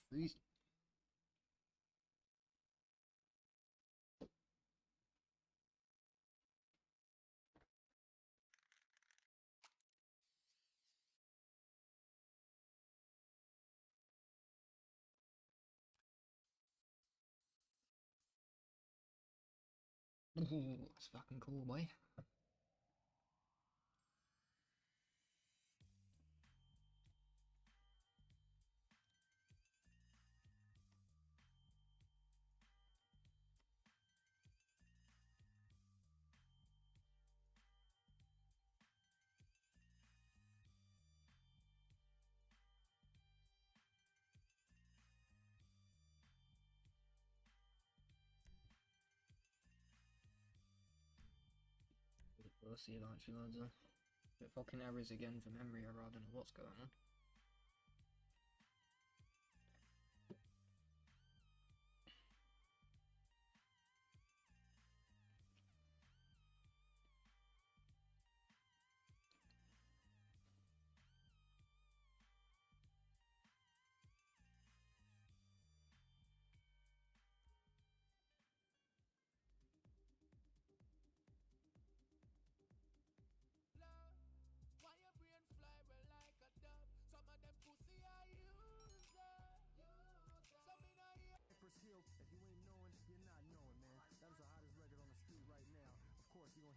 Freeze. Ooh, that's fucking cool, boy. We'll see that actually loads of bit fucking errors again for memory error. I don't know what's going on.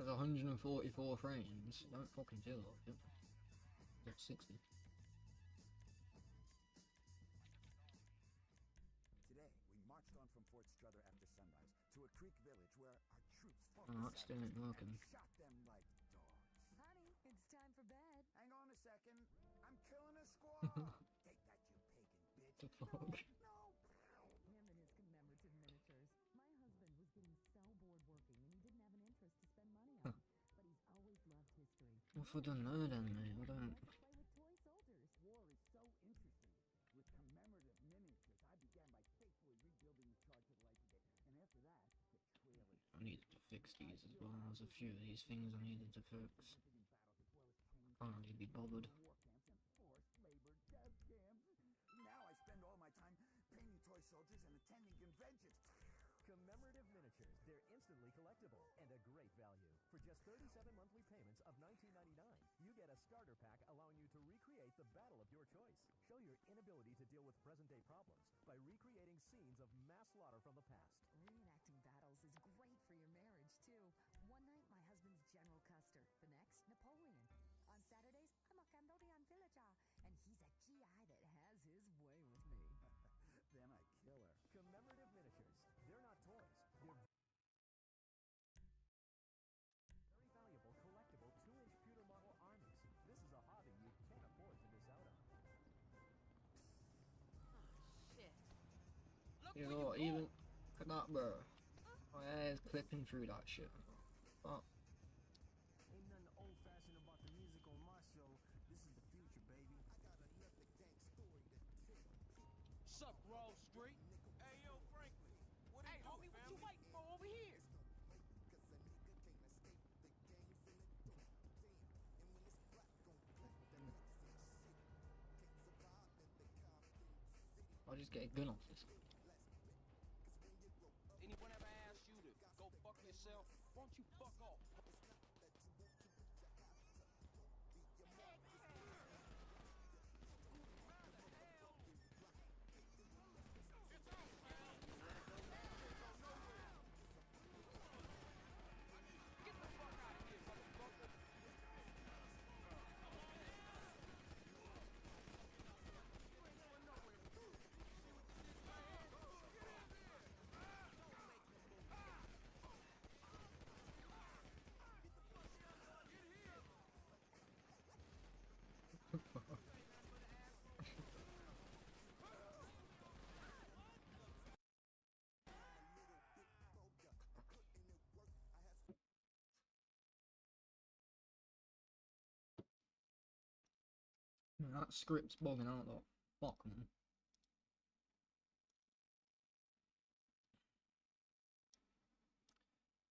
There's 144 frames. Don't fucking feel like it. That's 60. Today, we marched on from Fort Strother after sunrise to a creek village where our troops Oh, that still ain't working. shot them like dogs. Honey, it's time for bed. Hang on a second. I'm killing a squaw. Take that, you pagan bitch. The fuck? No. Him and his commemorative miniatures. My husband was getting so bored working and he didn't have an interest to spend money on. But he's always loved history. What have I done there then, mate? I don't... Let's play with toy soldiers. War is so interesting. With commemorative miniatures, I began by faithfully rebuilding the charge of Taletented, and after that, the trail is I needed to fix these as well. There's a few of these things I needed to fix. Can't really be bothered. war camps and forced labor death camps. Now I spend all my time painting toy soldiers and attending conventions. Commemorative miniatures. They're instantly collectible and a great value. For just 37 monthly payments of $19.99, you get a starter pack allowing you to recreate the battle of your choice. Show your inability to deal with present-day problems by recreating scenes of mass slaughter from the past. Reenacting battles is great for your marriage, too. One night, my husband's General Custer. The next, Napoleon. On Saturdays, I'm a Cambodian villager, and he's a GI that has his way with me. Then I kill her. Commemorative miniatures. They're not toys. They're very valuable, collectible 2-inch pewter model armies. This is a hobby you can't afford to miss out on. Shit. You know, even... Look at that, bro. My hair's clipping through that shit. Fuck. Ain't nothing old-fashioned about the music on my show. This is the future, baby. Suck, Wall Street. Hey, yo, Franklin. What Hey, it do, homie, what you family? waiting for over here? I'll just get a gun off this. Anyone ever asked you to go fuck yourself? Won't you fuck off? Get the fuck out of here, motherfucker. That script's bugging out though. Fuck man.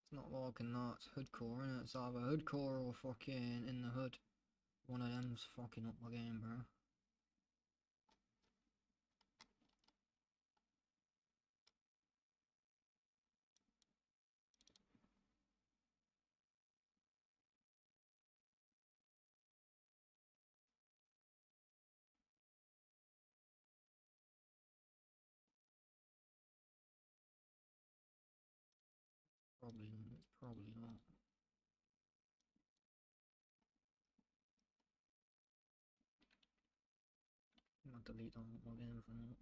It's not logging that, it's hoodcore, innit? It's either hoodcore or fucking in the hood. One of them's fucking up my game, bro. Probably not. I'm gonna delete all my games from that.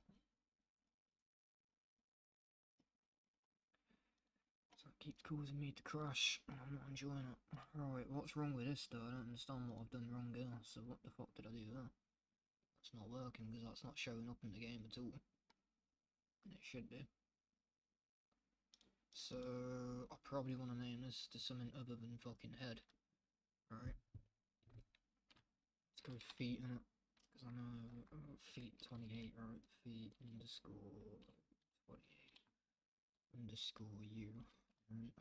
So it keeps causing me to crash, and I'm not enjoying it. Right, what's wrong with this though? I don't understand what I've done wrong here, so what the fuck did I do there? That's not working because that's not showing up in the game at all. And it should be. So, I probably want to name this to something other than fucking head. Right. Let's go with feet in it. Because I know feet 28, right? Feet underscore 28 underscore you. Right.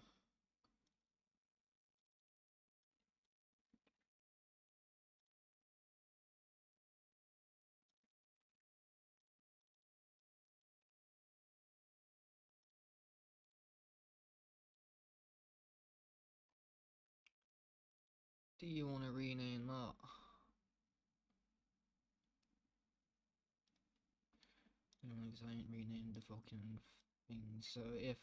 Do you want to rename that? No, because I ain't renamed the fucking thing. So if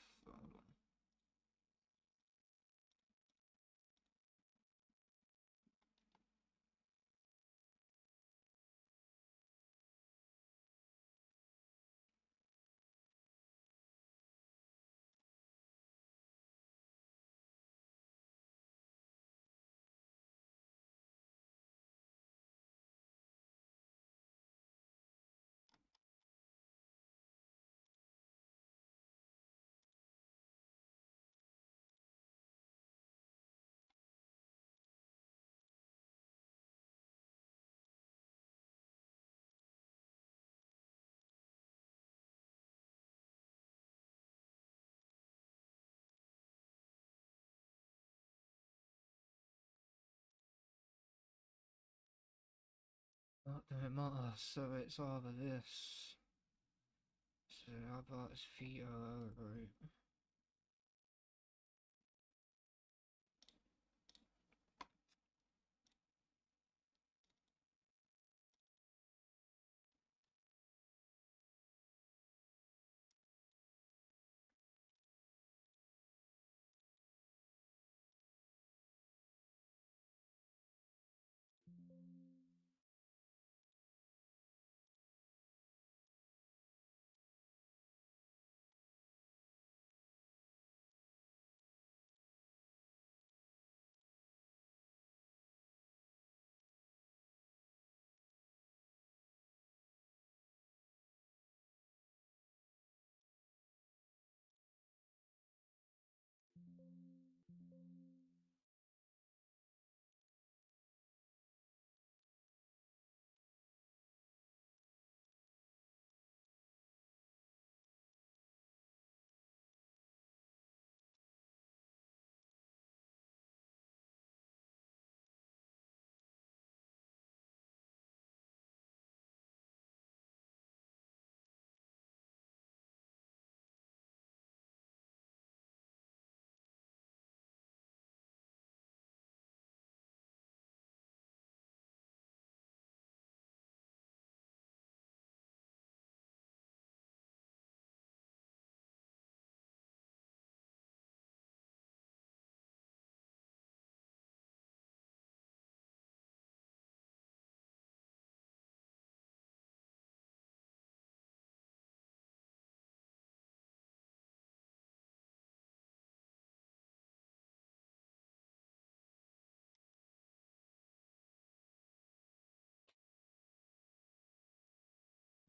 that don't matter, so it's either this. So how about it's feet right?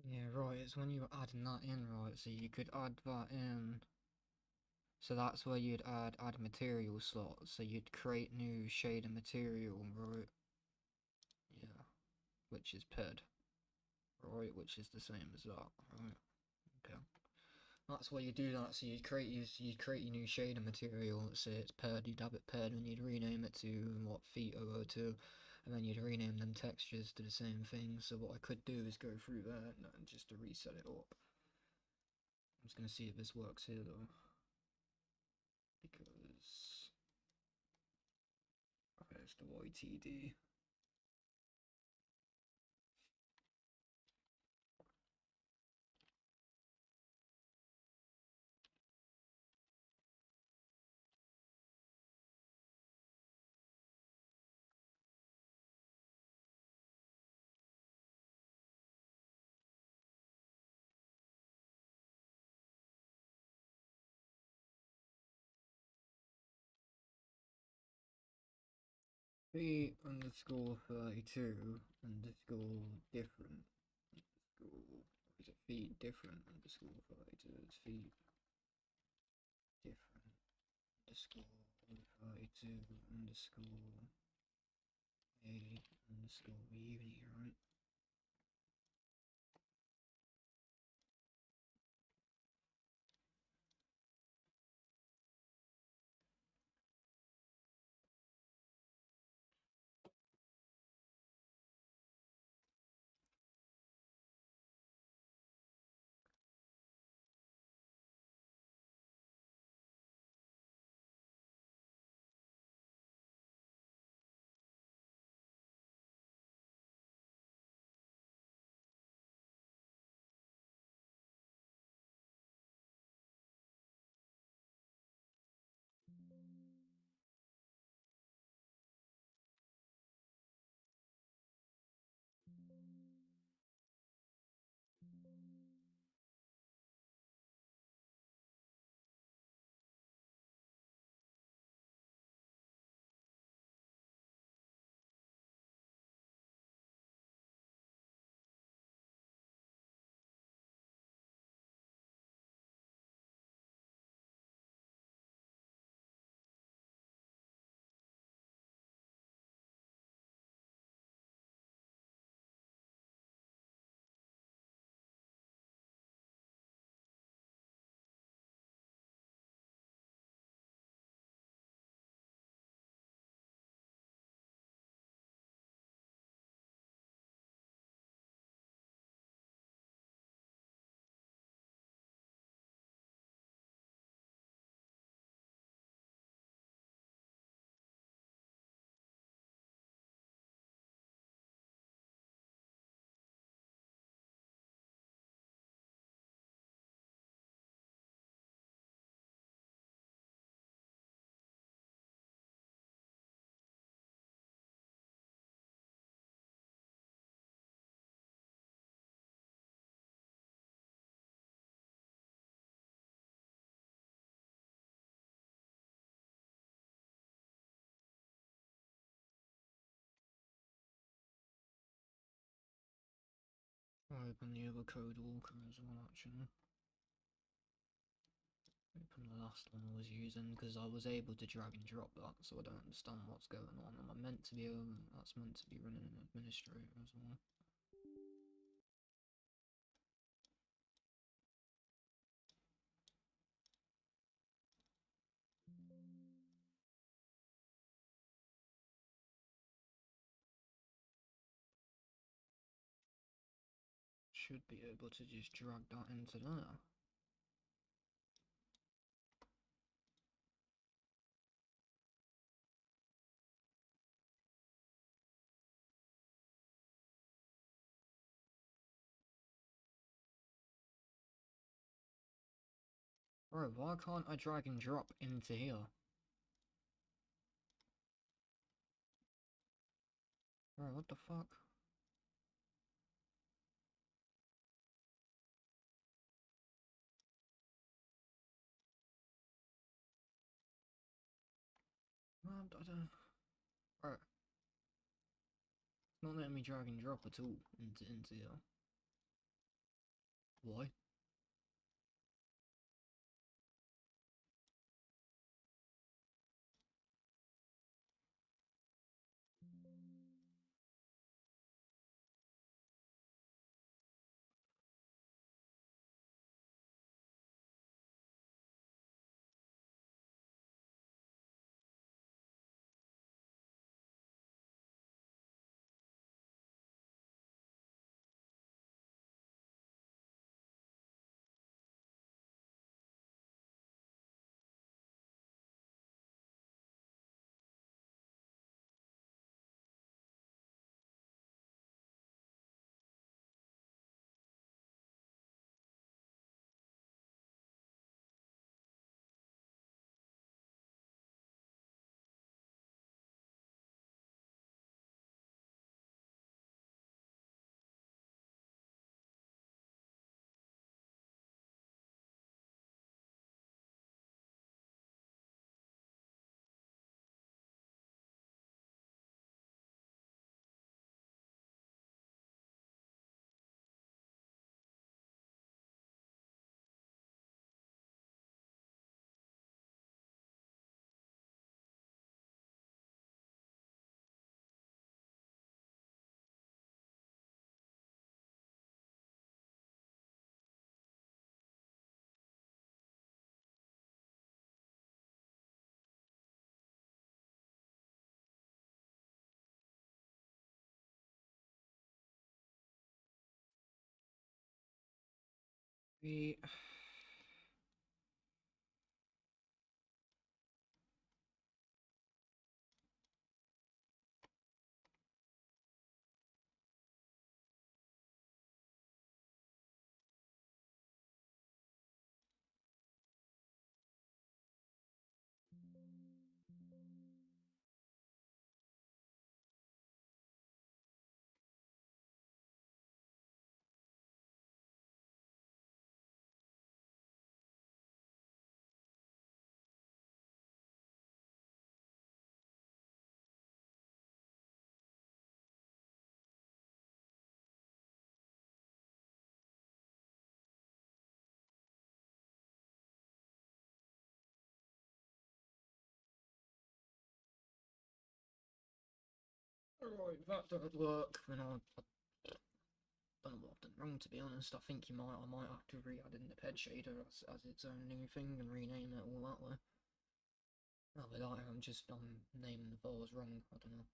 Yeah, right, it's when you were adding that in, right, so you could add that in. So that's where you'd add material slots, so you'd create new shader material, right? Yeah, which is ped, right, which is the same as that, right? Okay. That's where you do that, so you'd create your new shader material, let's say it's ped, you'd have it ped, and you'd rename it to, what, feet 002, and then you'd rename them textures to the same thing. So what I could do is go through that, and just to reset it up. I'm just gonna see if this works here though, because okay, it's the YTD. feet underscore 32 underscore different underscore, is it feet different underscore 32? It's feet different underscore 32 underscore a underscore uni, right? I'll open the other code walker as well, actually. Open the last one I was using, because I was able to drag and drop that, so I don't understand what's going on. Am I meant to be able, that's meant to be running an administrator as well. Should be able to just drag that into there. Bro, why can't I drag and drop into here? Bro, what the fuck? Man, I don't... Bro. It's not letting me drag and drop at all into here. Why? We... Alright, if that don't work, then I don't know what I've done wrong, to be honest. I think I might have to re-add in the ped shader as its own new thing and rename it all that way. Oh, but I'm naming the files wrong, I don't know.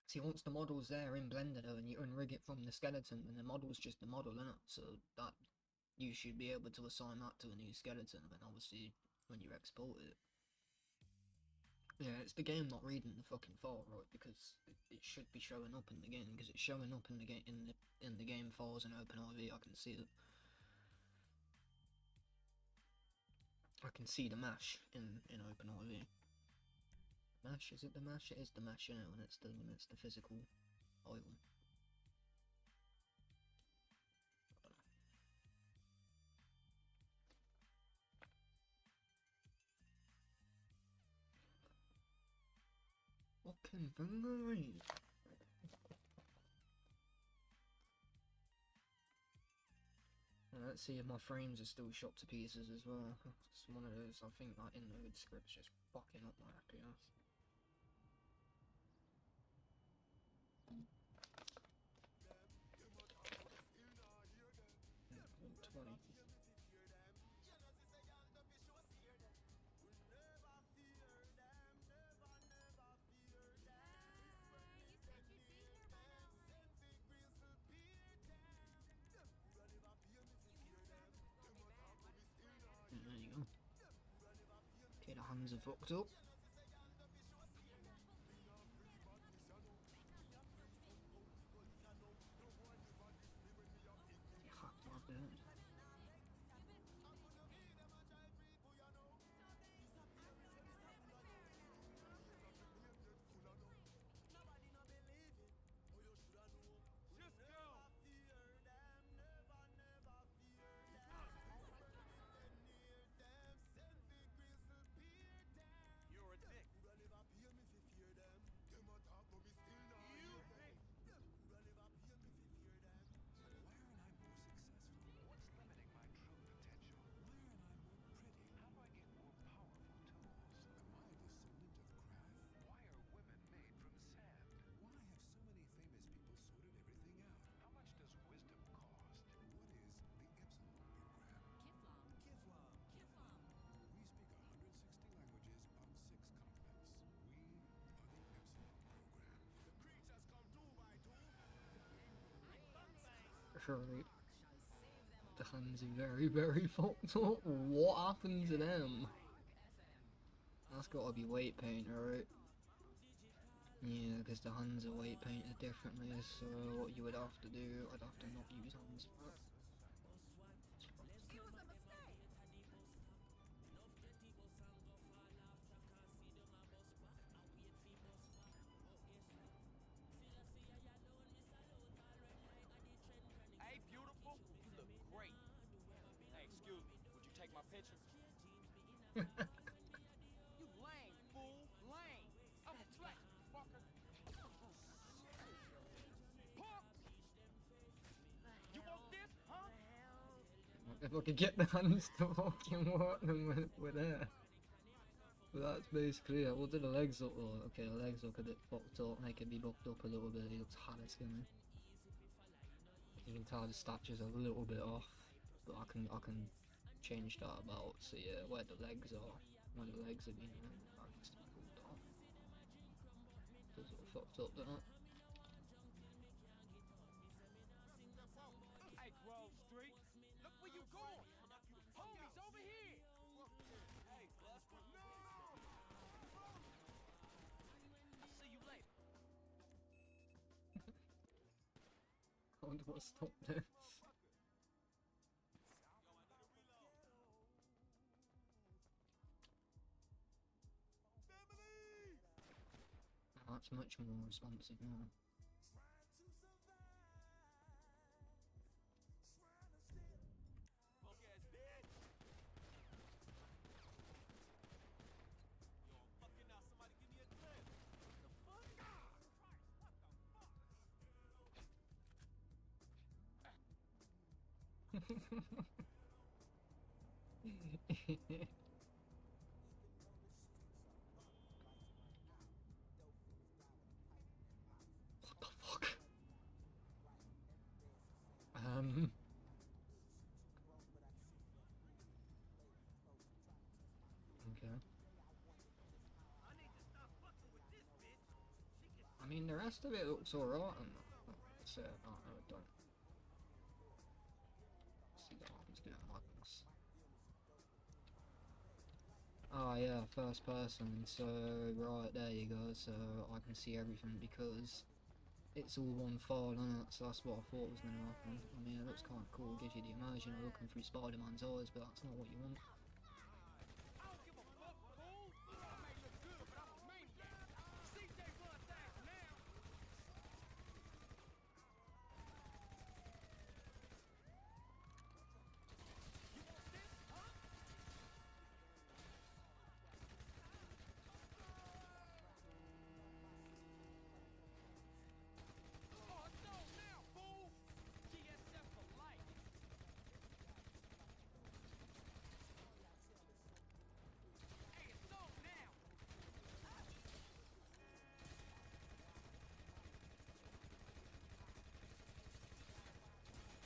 See, once the model's there in Blender though, and you unrig it from the skeleton, then the model's just the model, innit? So that you should be able to assign that to a new skeleton, and then obviously when you export it. Yeah, it's the game not reading the fucking file right, because it should be showing up in the game, because it's showing up in the game in the game files in OpenIV. I can see it. I can see the mesh in OpenIV. Mesh, is it the mesh? It is the mesh, you know, when it's the physical item. Fucking thing. Let's see if my frames are still shot to pieces as well. It's one of those, I think that inload script's just fucking up my FPS. 20. There you go. Okay, the hands are fucked up. You hacked my bird. Just go. You're a dick. You dick. What's limiting my true potential? How do I get more powerful tools? Why are women made from sand? How much does wisdom cost? Right. The hands are very, very fucked up. What happened to them? That's gotta be weight paint, right? Yeah, because the hands are weight painted differently, so what you would have to do, I'd have to not use hands for it. Hey, beautiful, you look great. Hey, excuse me, would you take my picture? You lame, fool, lame. I'm a flex, fucker. Punk! You want this, huh? If I could get the hands to fucking work, then we're there. But that's basically it. What do the legs look like? Okay, the legs look a bit fucked up. They could be buffed up a little bit. He looks hella skinny. You can tell the stature's a little bit off, but I can change that about. So yeah, where the legs are. when the legs at the end, that needs to be pulled off. Feels all fucked up, doesn't it? Hey, Grove Street, look where you going. Homies over here. Hey, Buster. No! I'll see you later. I wonder what stopped this. That's much more responsive now. What the fuck? Okay. I mean, the rest of it looks alright, and so no, it don't. See the arms doing madness. Oh yeah, first person, so right there you go, so I can see everything because it's all one file on it, so that's what I thought was going to happen. I mean, it looks kind of cool, gives you the immersion of looking through Spider-Man's eyes, but that's not what you want. I don't give a fuck, fool. I may look good, but I'm a maniac. CJ run things now. You want this, huh? Oh, it's on now, fool. GSF for life. Hey, it's on now.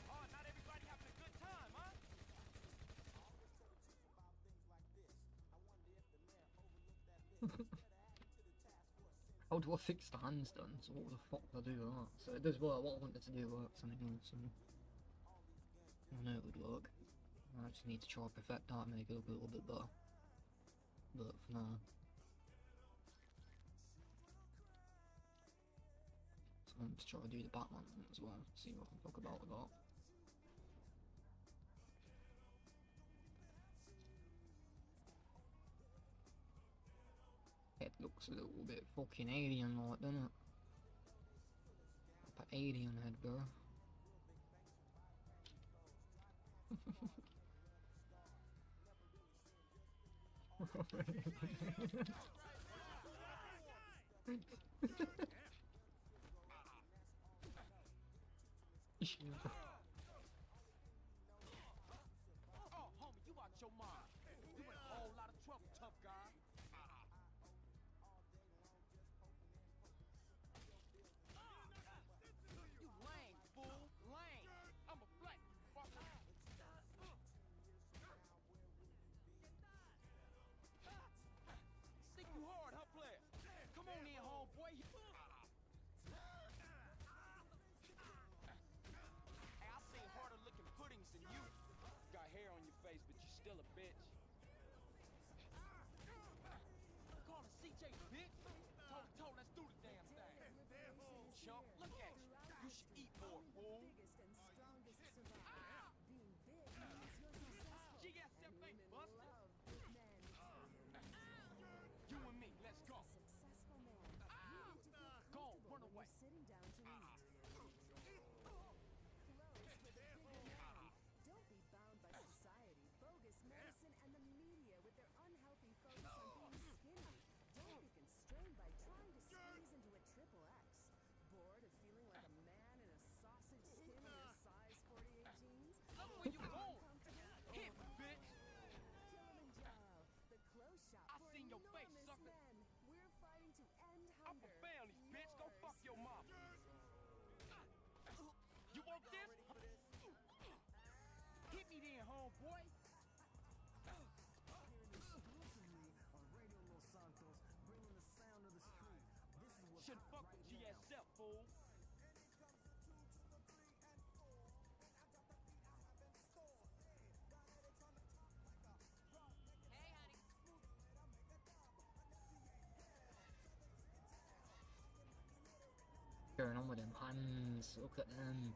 Oh, not everybody having a good time, huh? How do I fix the hands done? So what the fuck do I do with that? So it does work, what I wanted to do works anyway, so I know it would work. I just need to try to perfect that and make it look a little bit better. But for now. So I'm just trying to do the Batman one as well, see what I can fuck about with that. It looks a little bit fucking alien-like, doesn't it? Proper alien head, bro. Oh, homie, you out your mind. You in a whole lot of trouble, tough guy. You lame, fool. Lame. I'm a black fucker. Think you hard, huh, player? Come on in, homeboy. Hey, I seen harder looking puddings than you. Got hair on your face, but you still a bitch. Calling CJ bitch? Toe, let's do the damn thing. Chump, look at you. You should eat more, fool. GSF ain't busted. You and me, let's go. Go, run away. Sitting down to eat. Don't be bound by society, bogus medicine, and the media with their unhealthy focus on being skinny. Don't be constrained by trying to squeeze into a triple X. Bored of feeling like a man in a sausage skin in your size 48 jeans? Look where you going. Hit me, bitch. Kilimanjaro, the close shop I for seen your face, enormous sucker. men. We're fighting to end I'm hunger. for families, bitch. Go Yours. fuck your mama. You want this? Hit me then, homeboy. Hearing exclusively shouldn't fuck with GSF, fool. Going on with them hands, look at them.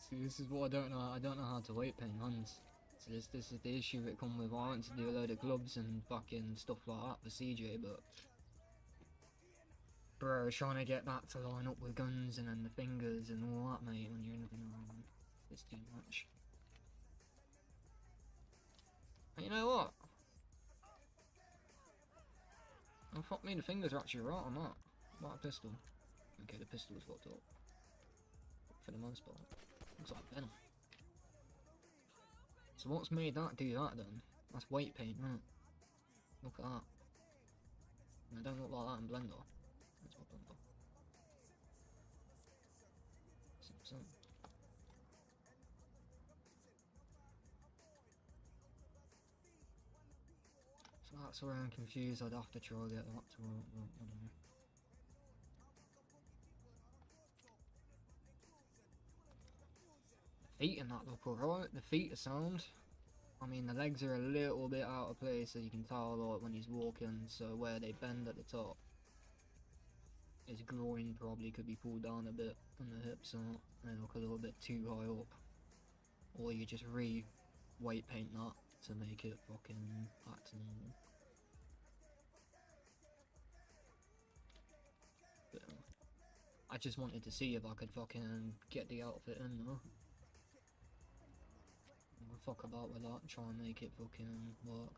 See, this is what I don't know how to weight paint hands. So this is the issue that come with wanting to do a load of gloves and fucking stuff like that for CJ, but bro, trying to get that to line up with guns and then the fingers and all that, mate, when you're in it's too much. And you know what? Oh fuck me, the fingers are actually right on that. What a pistol. Okay, the pistol is fucked up. For the most part. Looks like venom. So what's made that do that then? That's weight paint, isn't it? Look at that. And it don't look like that in Blender. That's what Blender. So that's where I'm confused. I'd have to try to get that to work, but I don't know. The feet in that look alright. The feet are sound. I mean, the legs are a little bit out of place, so you can tell like when he's walking. So where they bend at the top, his groin probably could be pulled down a bit, and the hips are they look a little bit too high up. Or you just weight paint that to make it fucking back to normal. But I just wanted to see if I could fucking get the outfit in though. I'll fuck about with that and try and make it fucking work.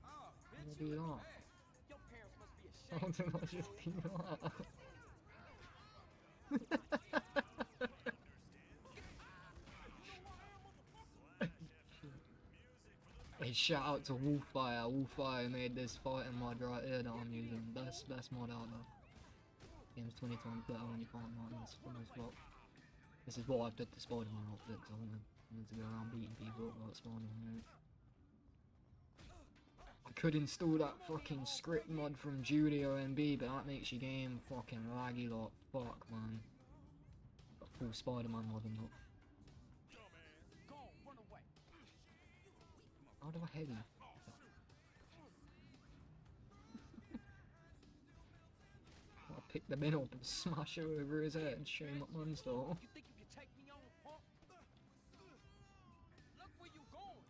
I'll do that. Your parents must be ashamed. How did I just do that? Hey, shout out to Wolfire. Wolfire made this fighting mod right here that I'm using. Best mod out there. Game's 20 times better when you fight like this. This is what I've did to Spider-Man outfit, because I wanted to go around beating people up like Spider-Man. I could install that fucking script mod from Judio NB, but that makes your game fucking laggy like fuck, man. Got full Spider-Man mod and that. Go on, run away. How do I heavy? I pick the bin up and smash it over his head and show him what man's stole. You think you can take me on, punk? Look where you going.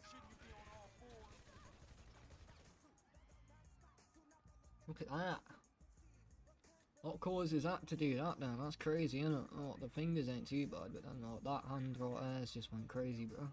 Shouldn't you be on all fours? Look at that. What causes that to do that then? That's crazy, isn't it? Oh, the fingers ain't too bad, but then no, that hand right there just went crazy, bro.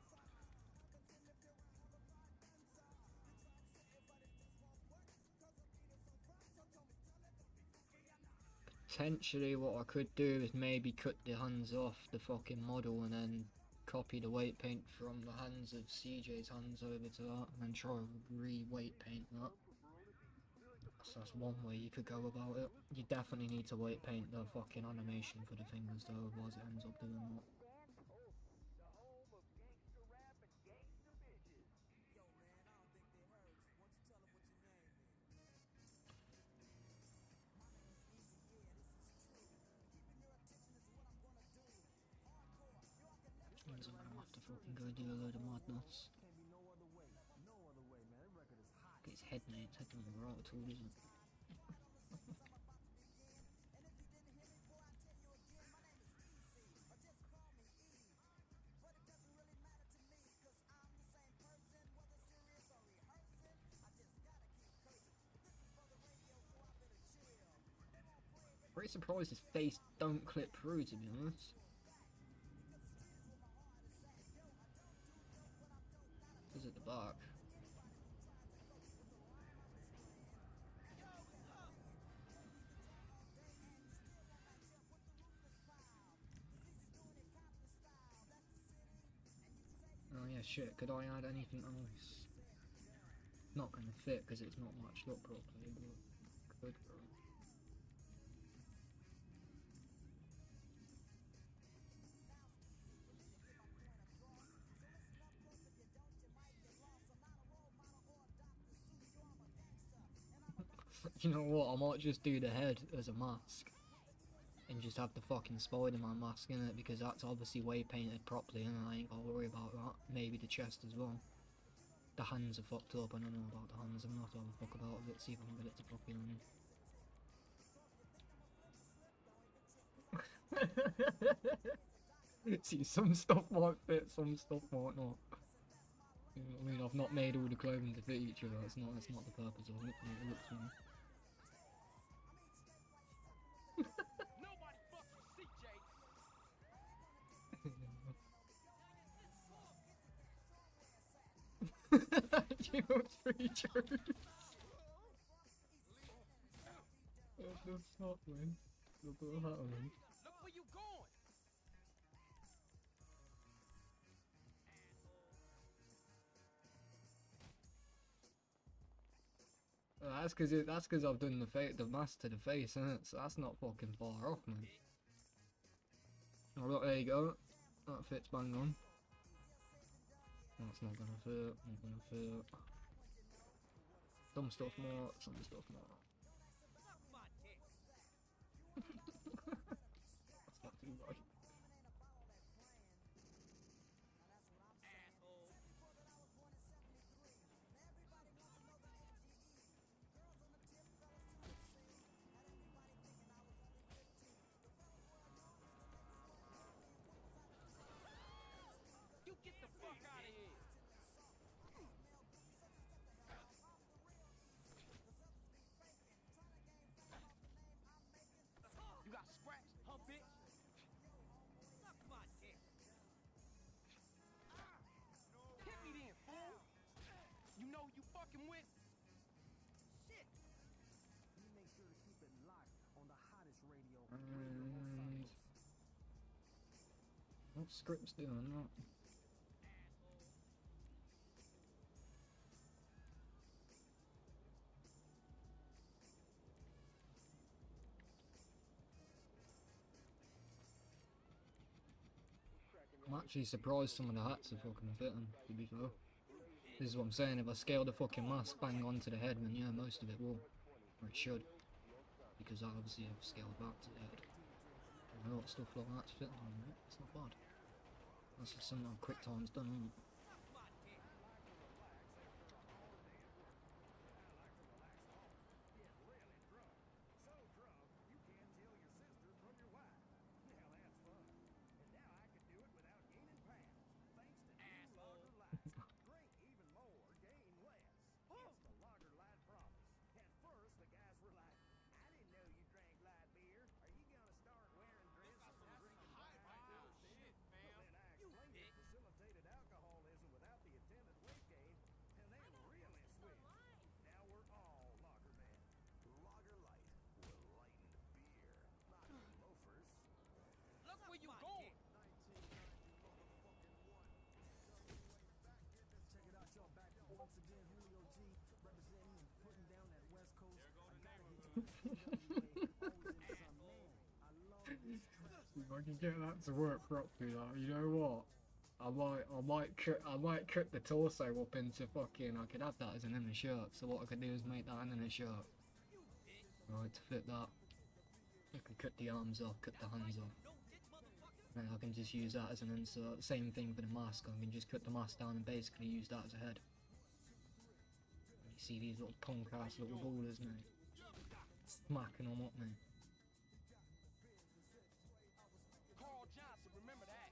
Potentially what I could do is maybe cut the hands off the fucking model and then copy the weight paint from the hands of CJ's hands over to that and then try to re-weight paint that. So that's one way you could go about it. You definitely need to weight paint the fucking animation for the fingers though, otherwise it ends up doing that. Means I'm gonna have to fucking go do a load of madness. Get his head, mate. His head doesn't right at all, is it? Pretty surprised his face don't clip through, to be honest. Is at the back. Oh yeah, shit, could I add anything else? Not gonna fit because it's not matched up properly, but could, bro. You know what? I might just do the head as a mask. And just have the fucking Spider-Man mask in it, because that's obviously way painted properly and I ain't gotta worry about that. Maybe the chest as well. The hands are fucked up, I don't know about the hands, I'm gonna have to have a fuck about it, see if I can get it to fucking see, some stuff might fit, some stuff might not. You know what I mean? I've not made all the clothing to fit each other, that's not the purpose of it, it looks funny. Nobody fucks with CJ. You know, it's pretty true. That's not, man. Look at that, man. Look where you going. That's cause I've done the mask to the face, innit? So that's not fucking far off, man. Oh look, there you go. That fits bang on. That's not gonna fit, not gonna fit. Some stuff more, some stuff more. That's not too bad. You get the fuck out of here. You got scratched, huh, bitch? Suck my dick. Hit me then, fool. You know who you fucking with? Shit. You make sure to keep it locked on the hottest radio. And what script's doing that? I'm actually surprised some of the hats are fucking fitting, to be fair. This is what I'm saying, if I scale the fucking mask bang onto the head, then yeah, most of it will. Or it should. Because I obviously have scaled back to the head. And a lot of stuff like that's fitting on it, it's not bad. That's just something quick time's done, isn't it? Look where you going. Check it out, y'all. Back once again, Julio G representing and putting down that West Coast. I gotta get to my always in some man. I love this track. If I can get that to work properly, though, you know what? I might cut the torso up into fucking. I could have that as an inner shirt. So what I could do is make that an inner shirt, right, to fit that. I can cut the arms off, cut the hands off. And I can just use that as an insert. Same thing for the mask. I can just cut the mask down and basically use that as a head. You see these little punk ass little ballers, mate. Smacking them up, mate. Carl Johnson, remember that.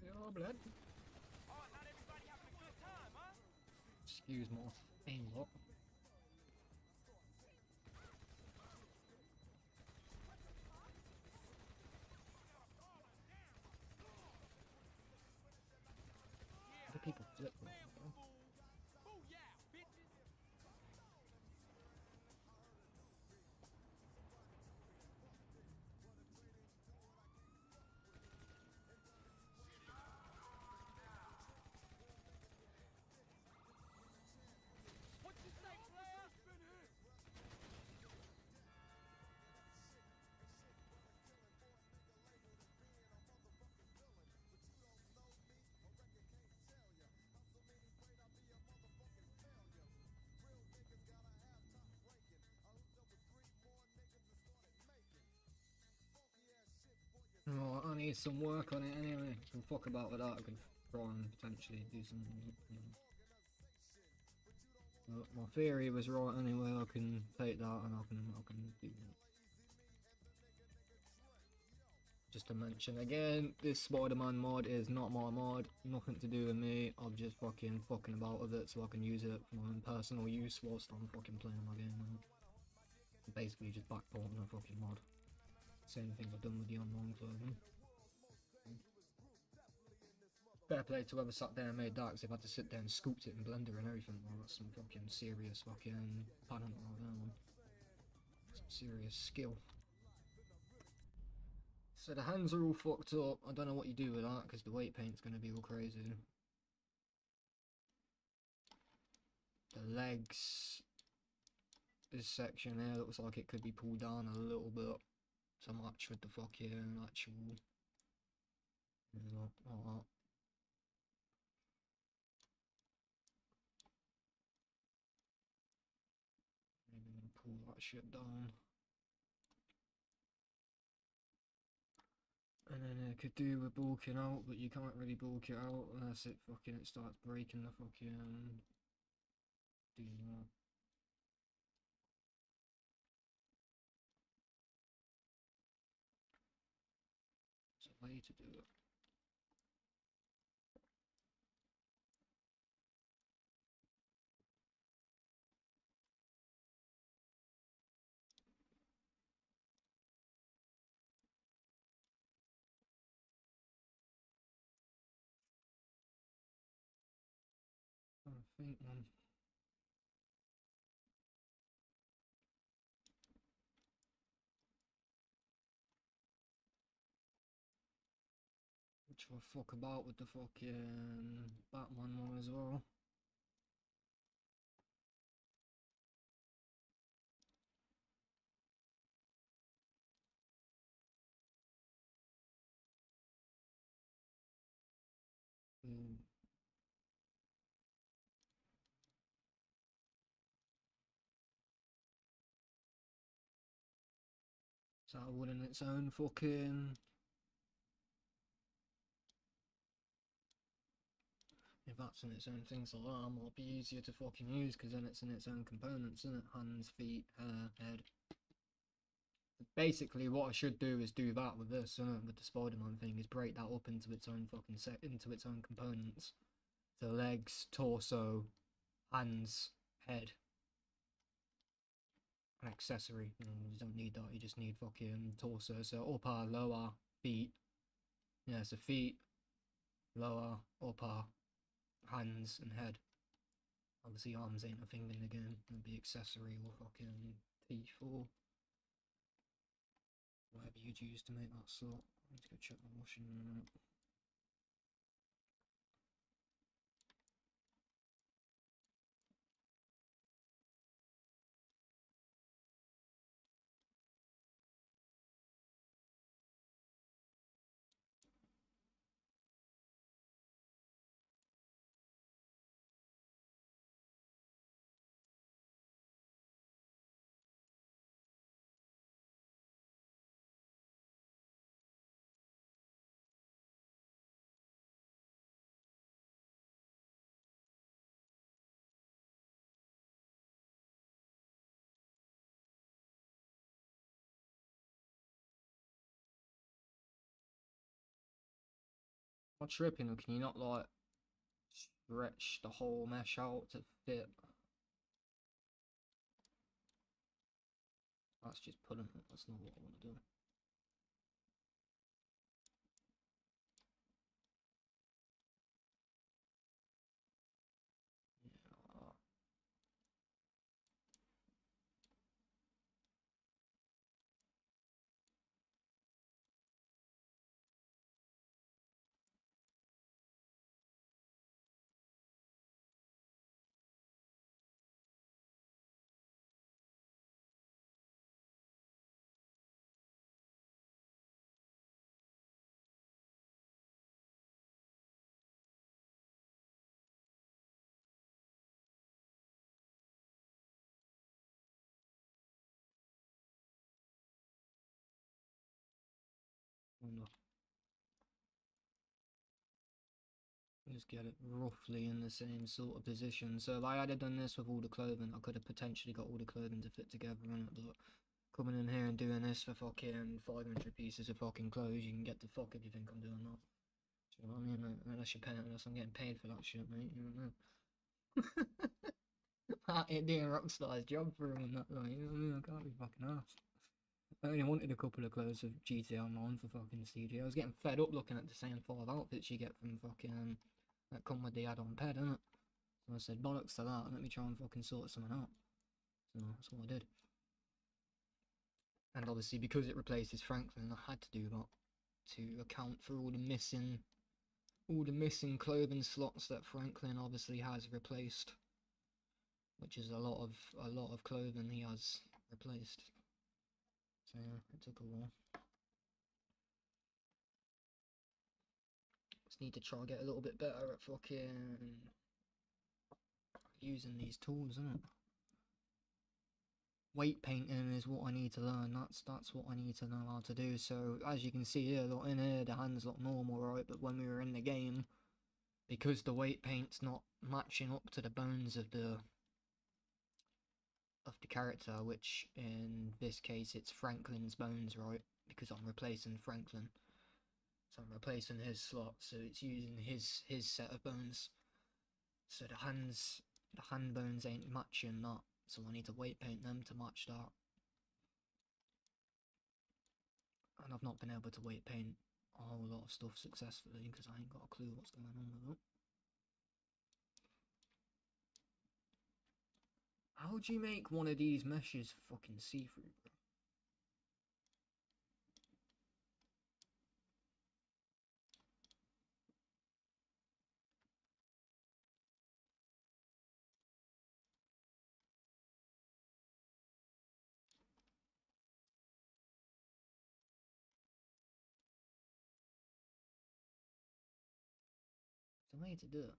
Yeah, blood. Oh, not everybody having a good time, huh? Excuse my aim lock. How do people flip them? Booyah, bitches. What you say, player? need some work on it anyway. I can fuck about with that. I can try and potentially do something. But my theory was right anyway. I can take that and I can do that. Just to mention again, this Spider-Man mod is not my mod. Nothing to do with me. I'm just fucking about with it so I can use it for my own personal use whilst I'm fucking playing my game. Basically just backporting a fucking mod. Same thing I've done with the online version. Fair play to whoever sat there and made that, because they've had to sit there and scooped it in Blender and everything. Well, that's some fucking serious fucking talent right there, man. Some serious skill. So the hands are all fucked up. I don't know what you do with that, because the weight paint's going to be all crazy. The legs, this section here looks like it could be pulled down a little bit to match with the fucking actual, you know, like that. Maybe I'm gonna pull that shit down. And then it could do with bulking out, but you can't really bulk it out unless it starts breaking the fucking do that. There's a way to do it. I think one. Which will fuck about with the fucking Batman one as well. So that would in its own fucking. If that's in its own things like that, might be easier to fucking use because then it's in its own components, isn't it? Hands, feet, hair, head. Basically, what I should do is do that with this, with the Spider-Man thing, is break that up into its own fucking into its own components. So legs, torso, hands, head, an accessory. You don't need that. You just need fucking torso. So upper, lower, feet. Yeah, so feet, lower, upper, hands, and head. Obviously, arms ain't a thing in the game. It'll be accessory or fucking teeth or whatever you'd use to make that slot. I need to go check my washing in a minute. Not tripping, or can you not like stretch the whole mesh out to fit? That's just pulling it, that's not what I want to do. Yeah. Oh, no. just get it roughly in the same sort of position. So if I had done this with all the clothing, I could have potentially got all the clothing to fit together in it, but coming in here and doing this for fucking 500 pieces of fucking clothes, you can get the fuck if you think I'm doing that. Do you know what I mean? Unless you're paying, unless I'm getting paid for that shit, mate, you know what I mean? It doing Rockstar's job for him and that, like, you know what I mean? I can't be fucking arsed. I only wanted a couple of clothes of GTA Online for fucking CG. I was getting fed up looking at the same 5 outfits you get from fucking that come with the add-on ped, innit? So I said, bollocks to that, let me try and fucking sort something out. So that's what I did. And obviously because it replaces Franklin, I had to do that to account for all the missing clothing slots that Franklin obviously has replaced. Which is a lot of clothing he has replaced. So yeah, it took a while. Just need to try and get a little bit better at fucking using these tools, isn't it? Weight painting is what I need to learn. That's what I need to know how to do. So as you can see here, look, in here the hands look normal, right? But when we were in the game, because the weight paint's not matching up to the bones of the character, which in this case it's Franklin's bones, right? Because I'm replacing Franklin. So I'm replacing his slot, so it's using his set of bones. So the hand bones ain't matching that, so I need to weight paint them to match that. And I've not been able to weight paint a whole lot of stuff successfully because I ain't got a clue what's going on with it. How do you make one of these meshes fucking see-through, bro? There's a way to do it.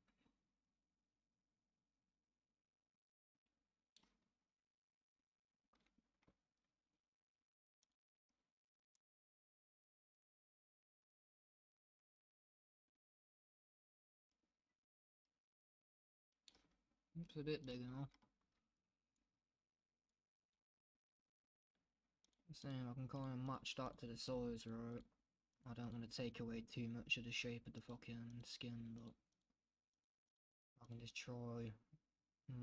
It's a bit bigger now. I'm saying I can kind of match that to the size, right? I don't want to take away too much of the shape of the fucking skin, but I can just try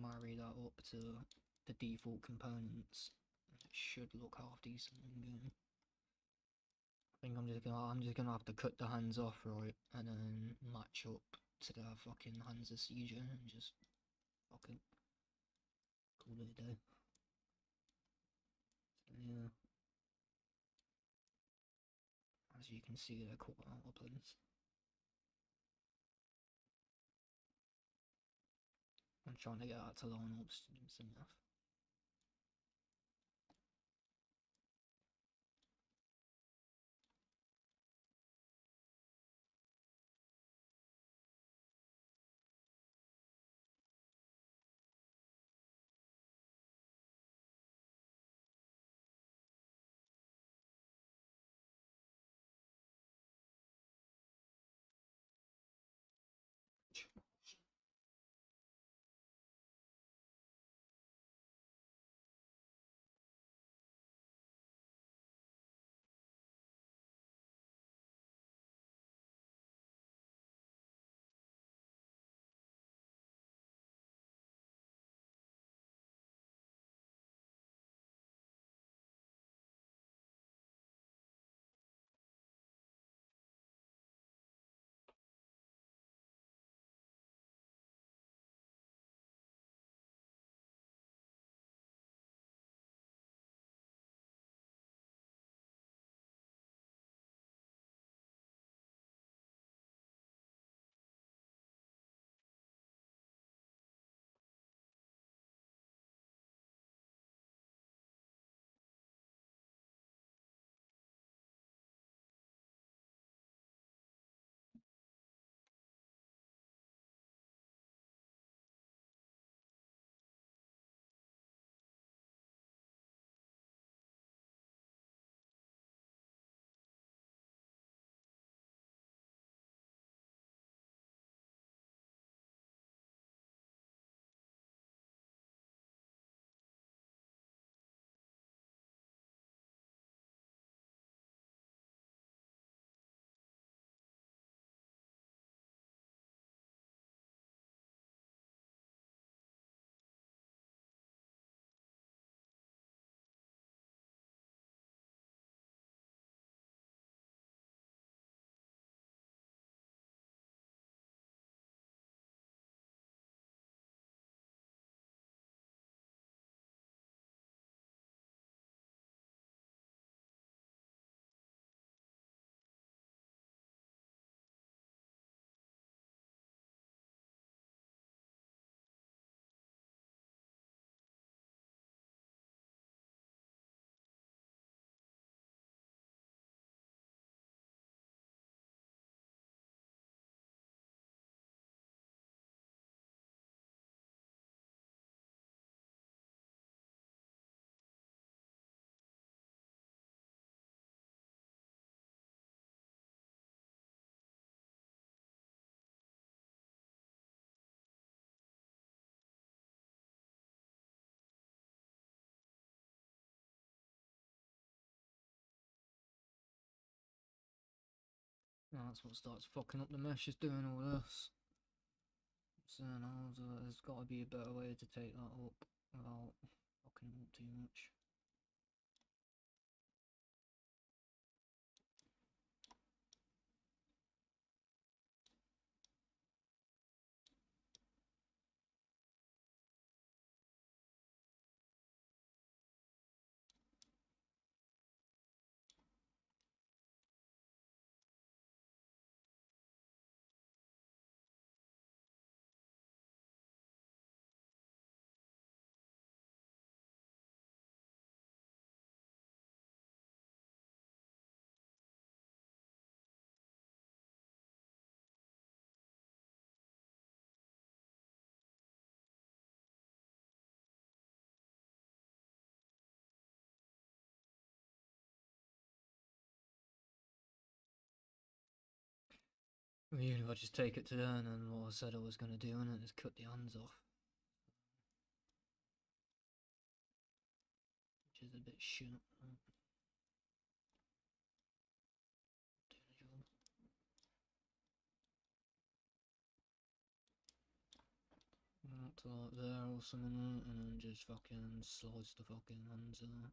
marry that up to the default components. It should look half decent in game. I think I'm just gonna have to cut the hands off, right, and then match up to the fucking hands of CJ and just fucking call it a day. So yeah, as you can see, they're quite out of place. I'm trying to get out to line up soon enough. that's what starts fucking up the mesh, is doing all this. So now there's got to be a better way to take that up without fucking it up too much. I mean, if I just take it to then and what I said I was going to do in it is cut the hands off. Which is a bit shit. Doing a job. Up to like there or something, and then just fucking slice the fucking hands out.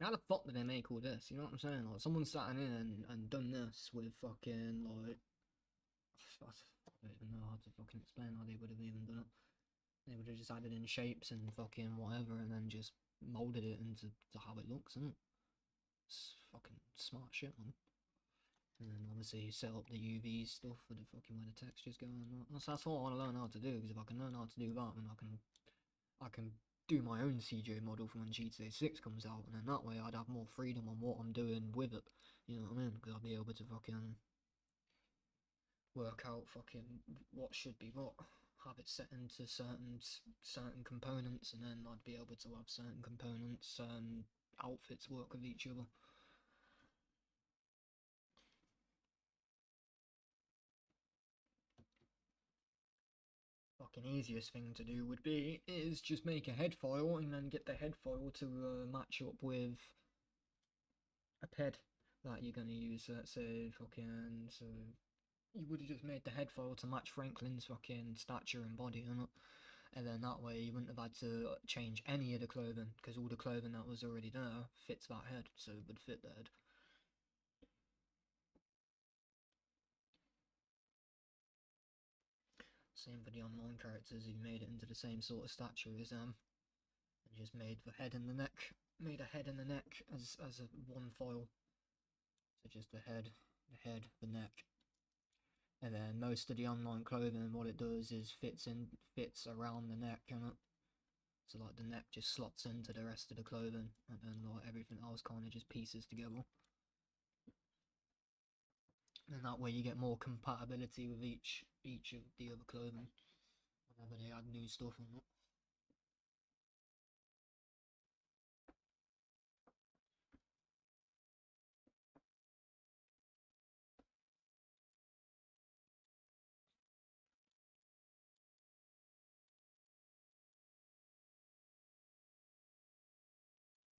How the fuck did they make all this? You know what I'm saying? Like, someone sat in here and done this with fucking, like... I don't even know how to fucking explain how they would have even done it. They would have just added in shapes and fucking whatever and then just moulded it into how it looks, isn't it? It's fucking smart shit, man. And then obviously you set up the UV stuff for the fucking where the textures go and that. That's what I want to learn how to do, because if I can learn how to do that, then I can do my own CJ model for when GTA 6 comes out, and then that way I'd have more freedom on what I'm doing with it, you know what I mean? Because I'll be able to fucking work out fucking what should be what, have it set into certain components, and then I'd be able to have certain components, outfits work with each other. Fucking easiest thing to do would be is just make a head file and then get the head file to match up with a ped that you're gonna use. So let's say fucking, so you would have just made the head file to match Franklin's fucking stature and body, and then that way you wouldn't have had to change any of the clothing, because all the clothing that was already there fits that head, so it would fit the head. Same for the online characters, if you made it into the same sort of stature as them, And just made the head and the neck. Made a head and the neck as a one file. So just the head, the neck. And then most of the online clothing, what it does is fits around the neck, and so like the neck just slots into the rest of the clothing, and then like everything else kind of just pieces together. And that way you get more compatibility with each of the other clothing whenever they add new stuff on it.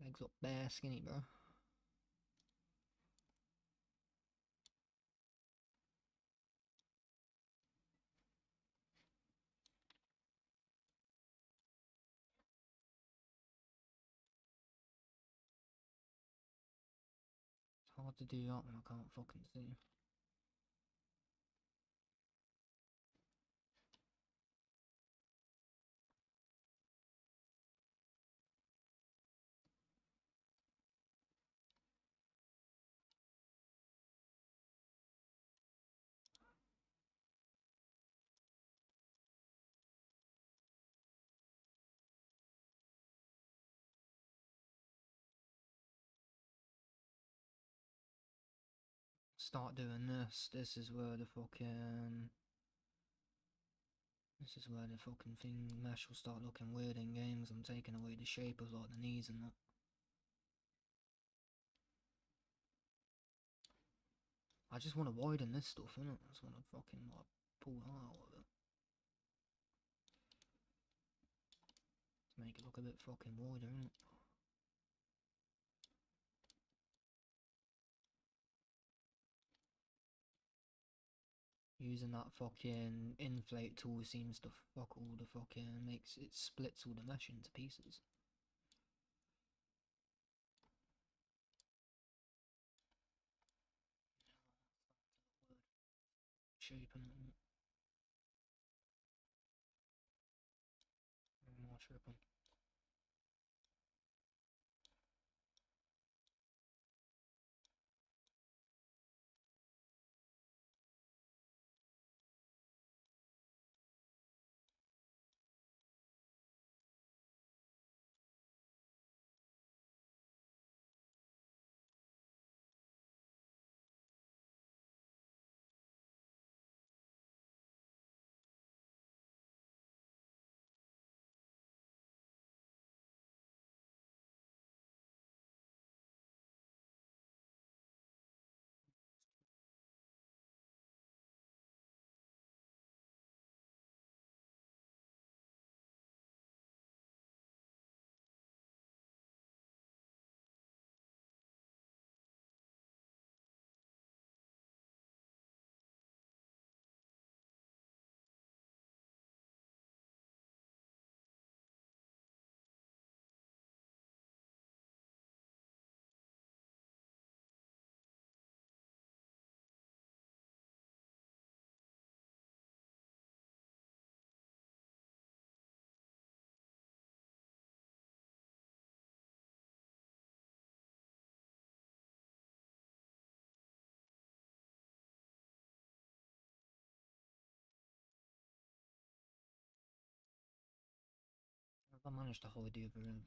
Legs up bare skinny, bro. It's hard to do that when I can't fucking see. Start doing this. This is where the fucking thing mesh will start looking weird in games. I'm taking away the shape of like the knees and that. I just want to widen this stuff, innit? I just want to fucking like pull that out of it. To make it look a bit fucking wider, innit? Using that fucking inflate tool seems to fuck all the fucking, it splits all the mesh into pieces. Shaping it. More tripping. I managed to hide the other end.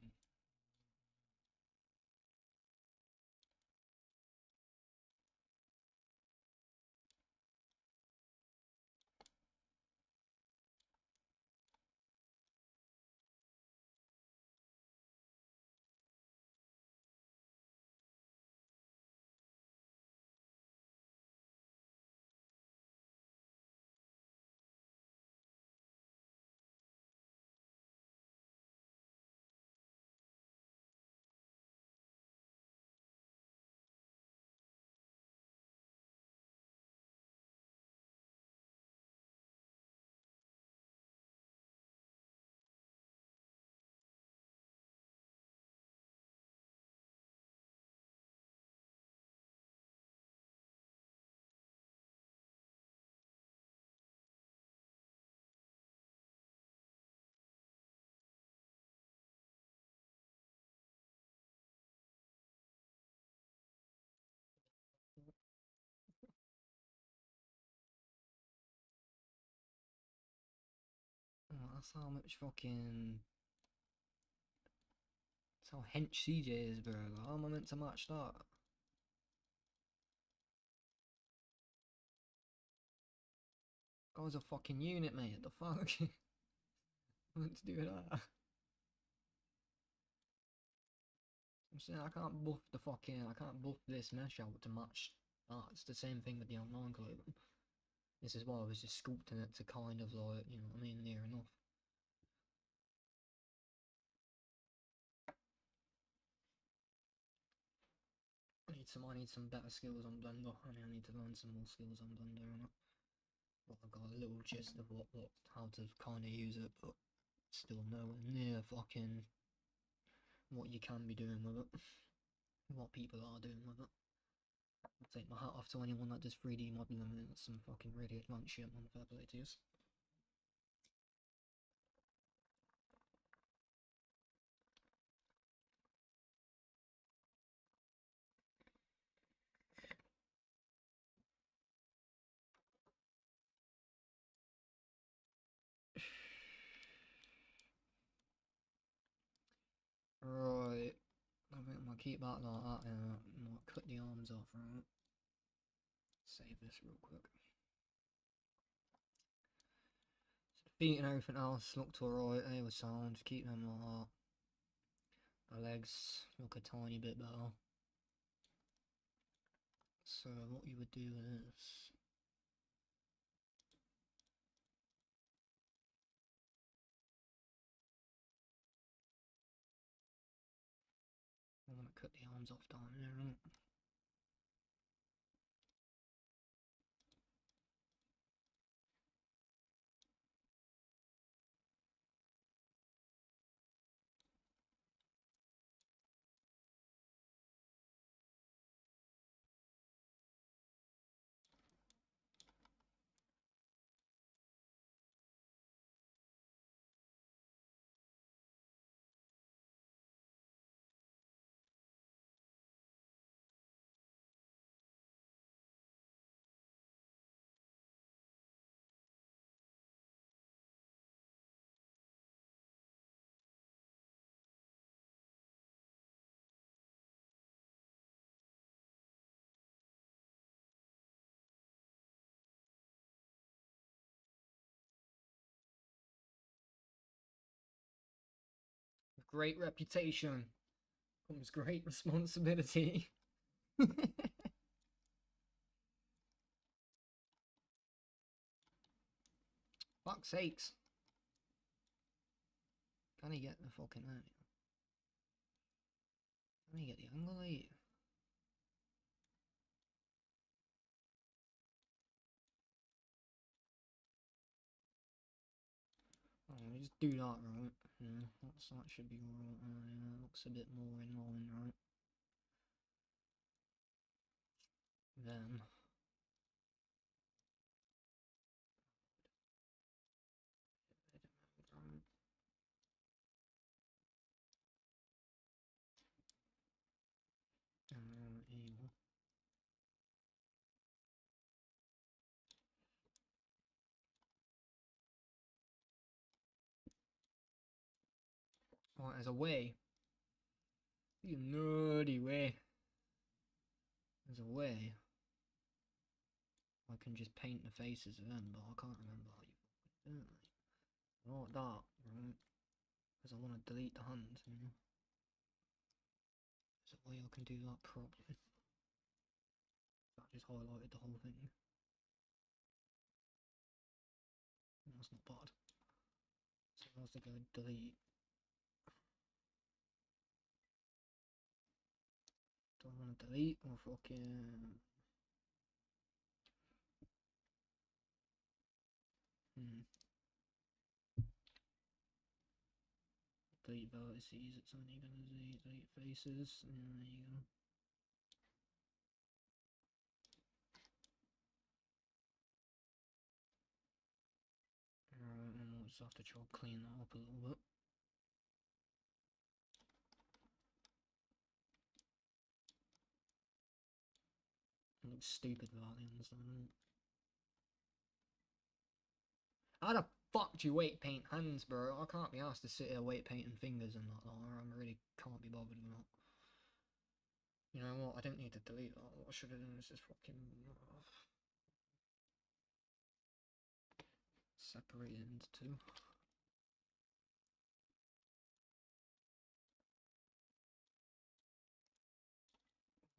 That's how much fucking... That's how hench CJ is, bro. How am I meant to match that? Guy's a fucking unit, mate. The fuck? I'm meant to do that. I'm saying I can't buff the fucking... I can't buff this mesh out to match that. It's the same thing with the online clothing. This is why I was just sculpting it to kind of like, you know what I mean, near enough. I need some better skills on Blender. I need to learn some more skills on Blender, innit? Well, I've got a little gist of how to kind of use it, but still nowhere near fucking what you can be doing with it. What people are doing with it. I'll take my hat off to anyone that does 3D modelling and that's some fucking really advanced shit, man. Fair play to you. Right, I think I'm gonna keep that like that and I'm gonna cut the arms off, right? Save this real quick. So the feet and everything else looked alright, they were sound, keep them like that. The legs look a tiny bit better. So what you would do is... I'm gonna cut the arms off down there, right? With great reputation comes great responsibility. Fuck's sakes. Can he get the fucking area? Can he get the angle here? Oh, just do that, right? Yeah, that should be alright. Yeah, looks a bit more in line, right? Then... Evil. Right, there's a way. You nerdy way. There's a way. I can just paint the faces of them, but I can't remember how you fucking do it. Like that, right? Because I want to delete the hands, you know? There's a way I can do that properly. That just highlighted the whole thing. That's not bad. So I was to go delete. Do I want to delete or fucking... Delete vertices, it's only going to delete faces, and there you go. Alright, and we'll just have to try to clean that up a little bit. It looks stupid without the hands, doesn't it? How the fucked your weight paint hands, bro. I can't be asked to sit here weight painting fingers and that. I really can't be bothered with that. You know what? I don't need to delete that. What I should have done is just fucking separate it into two.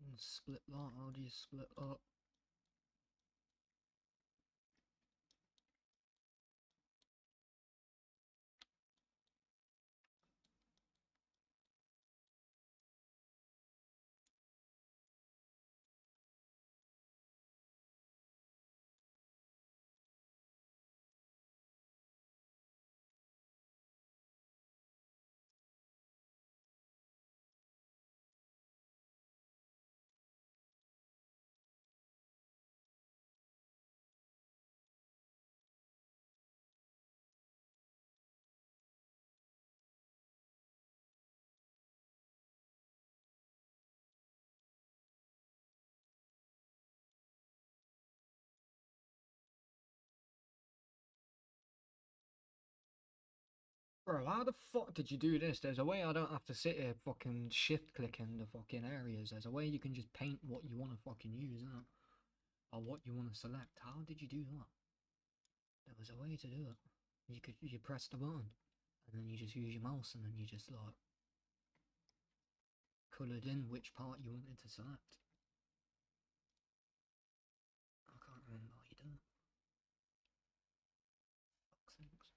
And split that. How do you split up? Bro, how the fuck did you do this? There's a way I don't have to sit here fucking shift clicking the fucking areas. There's a way you can just paint what you want to fucking use, isn't it? Or what you want to select. How did you do that? There was a way to do it. You press the button and then you just use your mouse and then you just like coloured in which part you wanted to select. I can't remember how you do it. Fuck's sakes.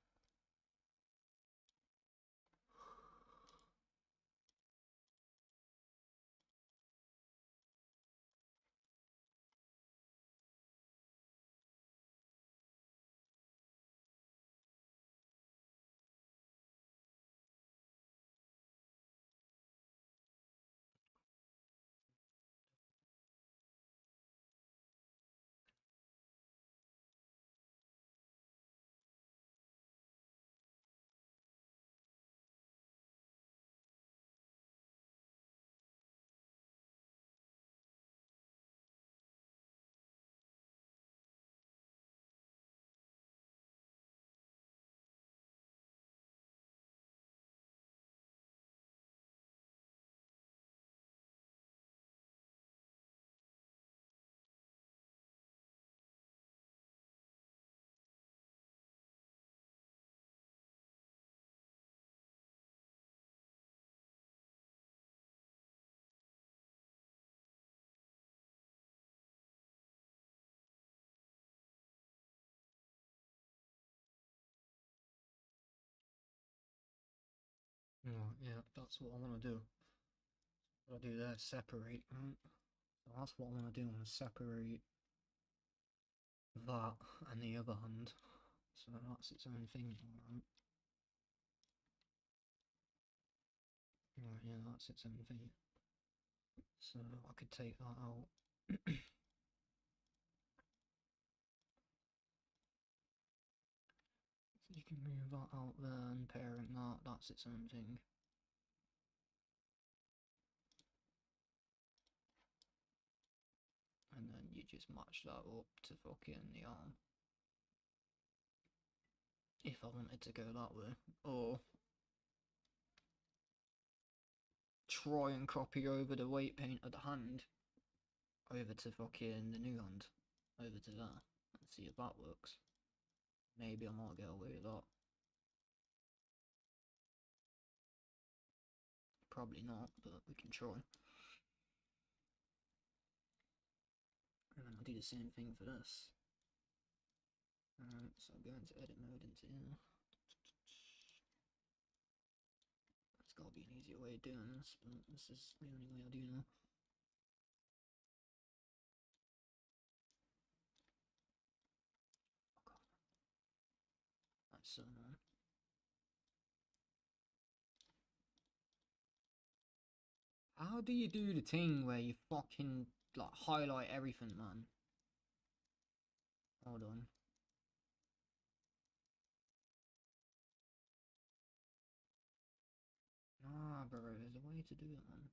Oh, yeah, that's what I want to do. What I do there, separate, right? So that's what I want to do. I want to separate that and the other hand. So that's its own thing, right? Right, yeah, that's its own thing. So I could take that out. So you can move that out there and parent that, that's its own thing. And then you just match that up to fucking the arm. If I wanted to go that way. Or try and copy over the weight paint of the hand over to fucking the new hand. Over to that. And see if that works. Maybe I might get away with that. Probably not, but we can try. And then I'll do the same thing for this. Alright, so I'll go into edit mode into here. There's gotta be an easier way of doing this, but this is the only way I do now. Fuck off. That's so annoying. How do you do the thing where you fucking like highlight everything, man? Hold on. Nah, bro, there's a way to do it, man.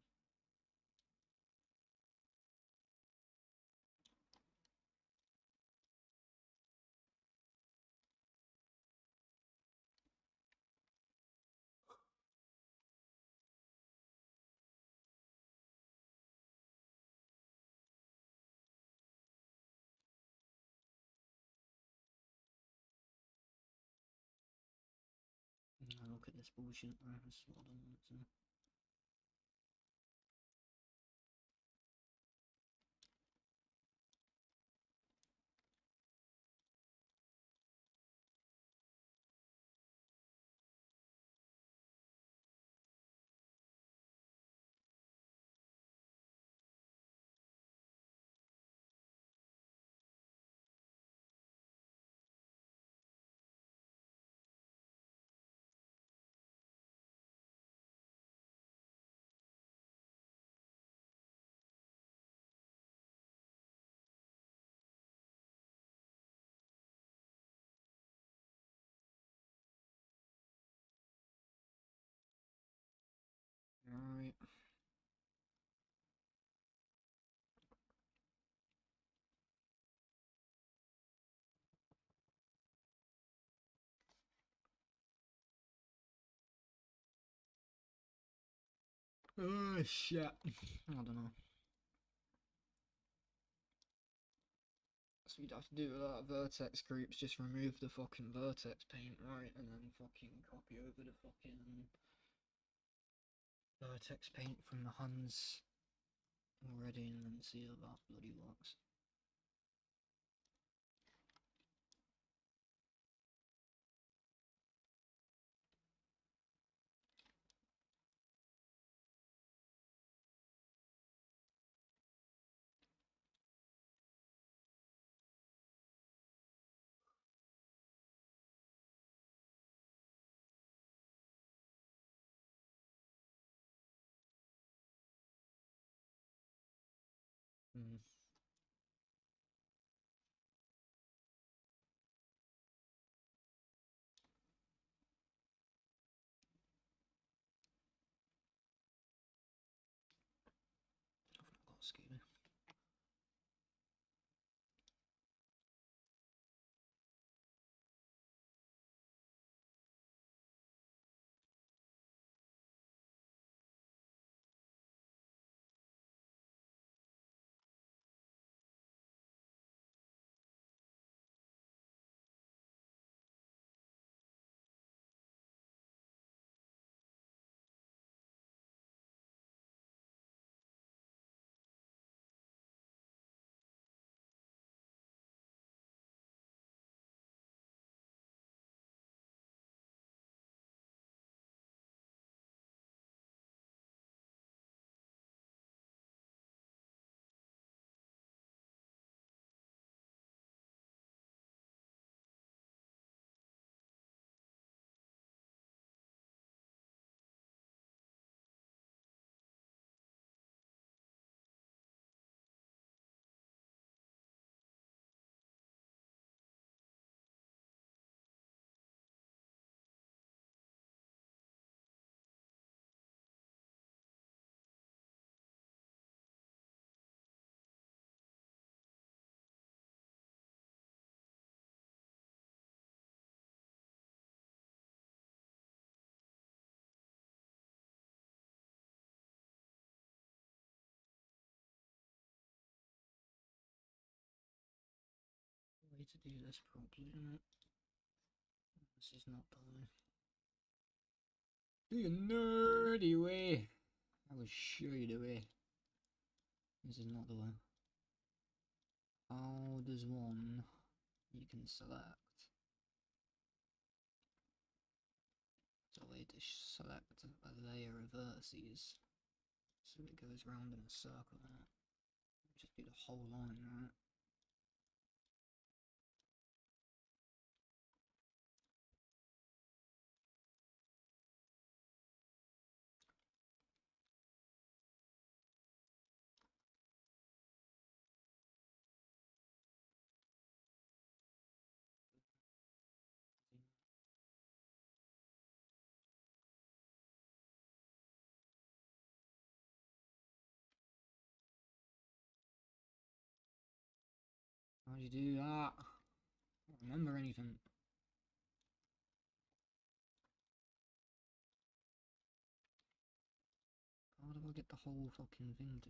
look at this bullshit. That's what I don't want to. Alright. Oh shit. I don't know. So we'd have to do a lot of vertex groups, just remove the fucking vertex paint, right? And then fucking copy over the fucking vertex paint from the Huns already and then see how that bloody works. Hmm. I've not got a scuba. Way to do this properly, isn't it? This is not the way. Do your nerdy way! I will show you the way. This is not the way. How does one you can select? There's a way to select a layer of vertices so it goes round in a circle there. Just do the whole line, right? How do you do that? I don't remember anything. How do I get the whole fucking thing to?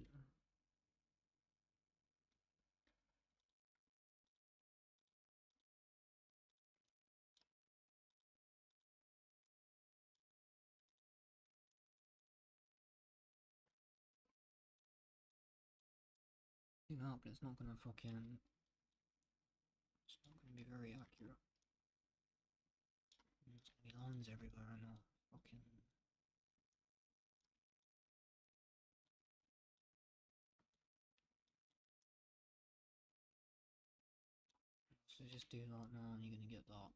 do that, but it's not gonna fucking... It's not gonna be very accurate. There's gonna be lines everywhere and all fucking... So just do that now and you're gonna get that.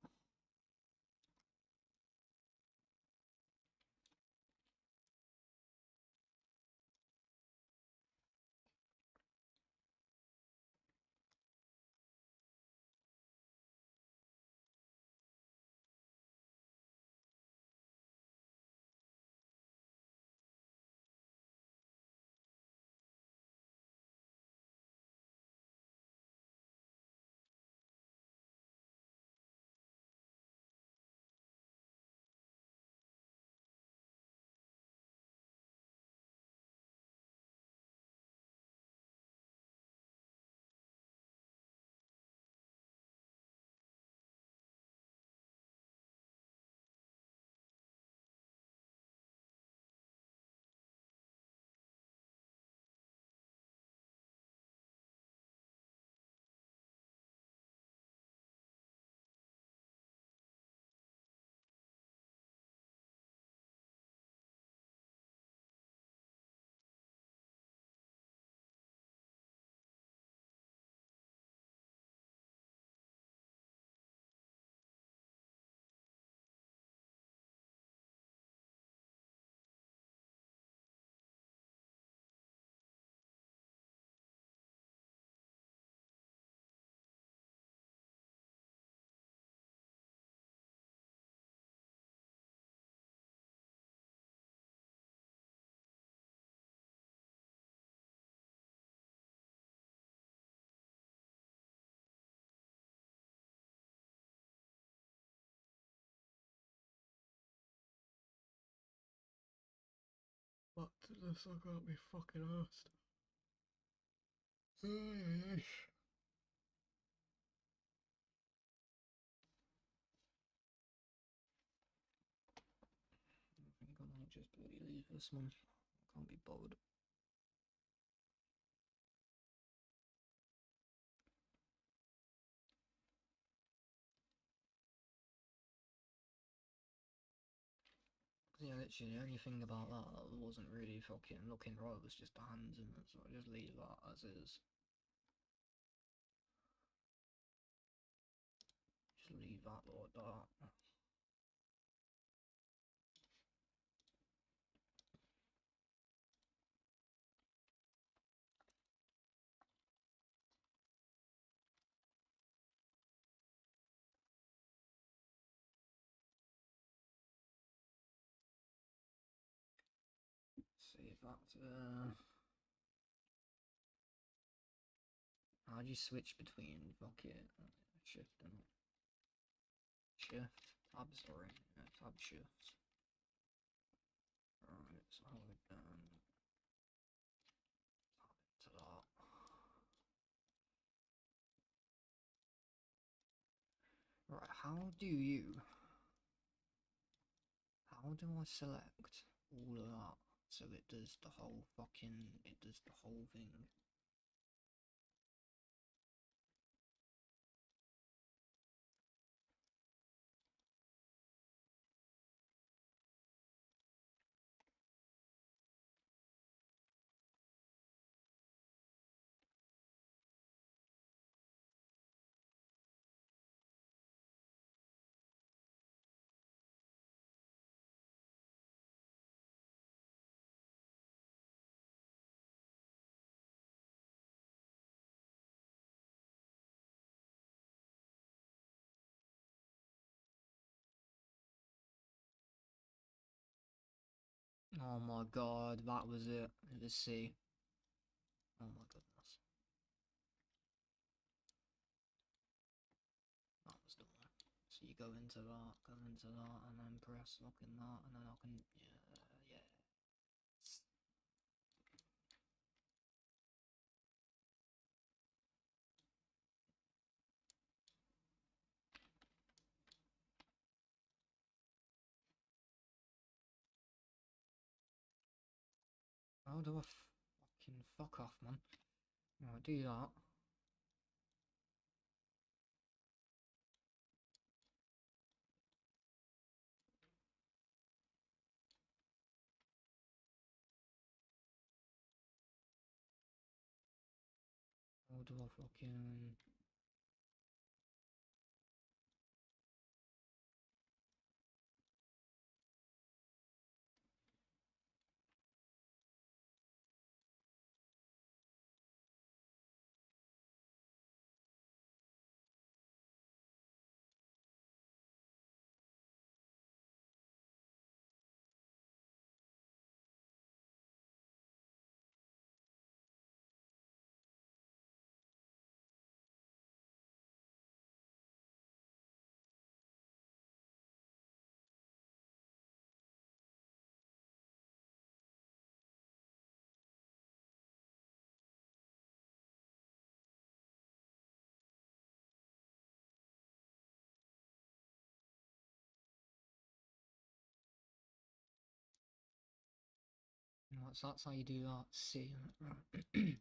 Back to this, I got me fucking arsed. I think I might just bloody leave this one. I can't be bothered. Yeah, literally, the only thing about that wasn't really fucking looking right, was just the hands in it, so I just leave that as is. Just leave that like that. Save that there. How do you switch between fucking shift and shift? Tab, sorry. Yeah, tab shift. Right, so I would tab into that. Right, how do I select all of that so it does the whole thing? Oh my god, that was it. It was C. Oh my goodness. That was the one. So you go into that, and then press fucking that, and then I can, yeah. How do I fucking fuck off, man? I'll do that. Or do I fucking... That's how you do that. See, right.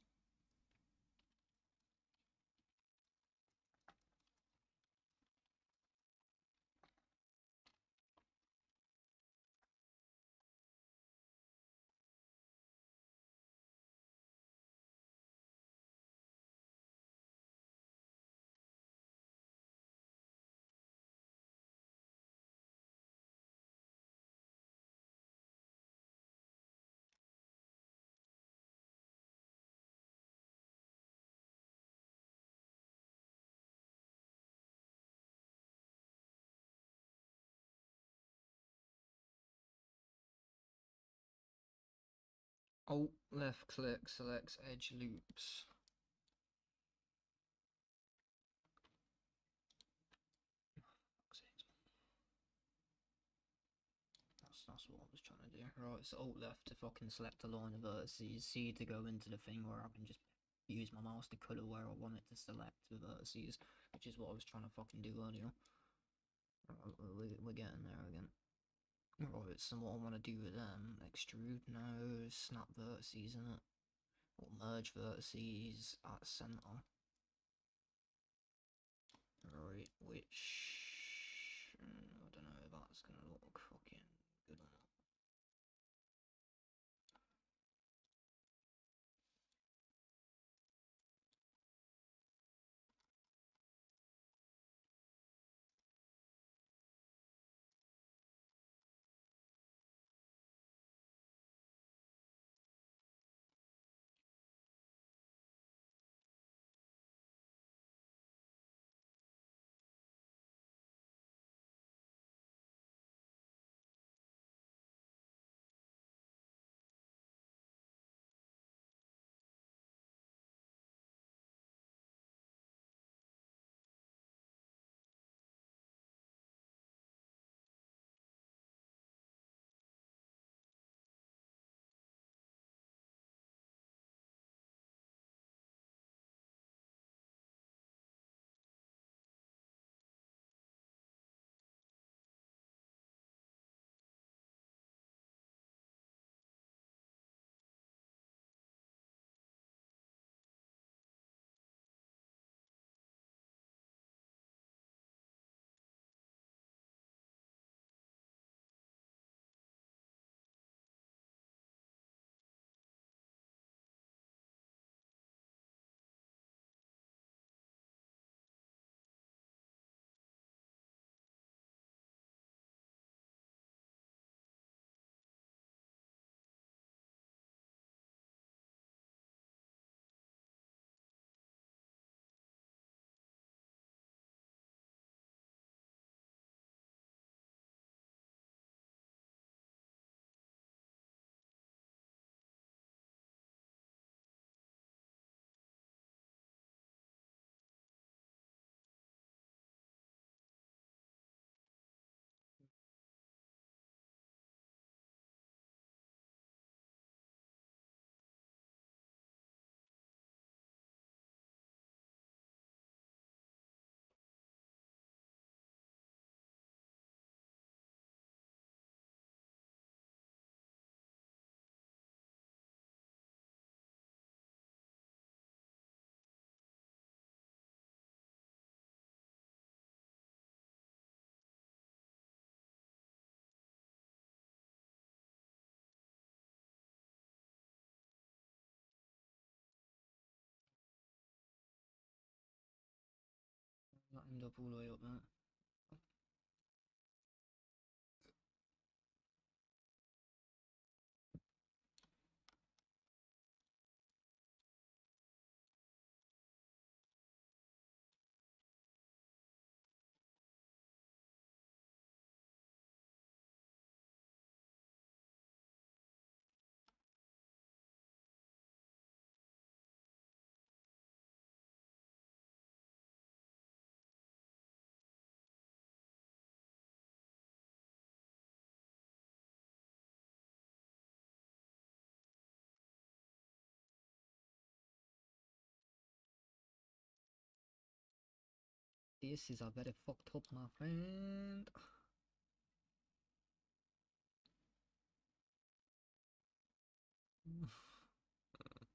Alt left click selects edge loops. That's what I was trying to do. Right, so alt left to fucking select a line of vertices. C to go into the thing where I can just use my mouse to colour where I want it to select the vertices, which is what I was trying to fucking do earlier. Right, we're getting there again. Right, so what I want to do with them, extrude, no, snap vertices in it, or merge vertices at centre. Right, which, I don't know if that's gonna look fucking good or not. End up all the way up there. This is a very fucked up, my friend. Fuck.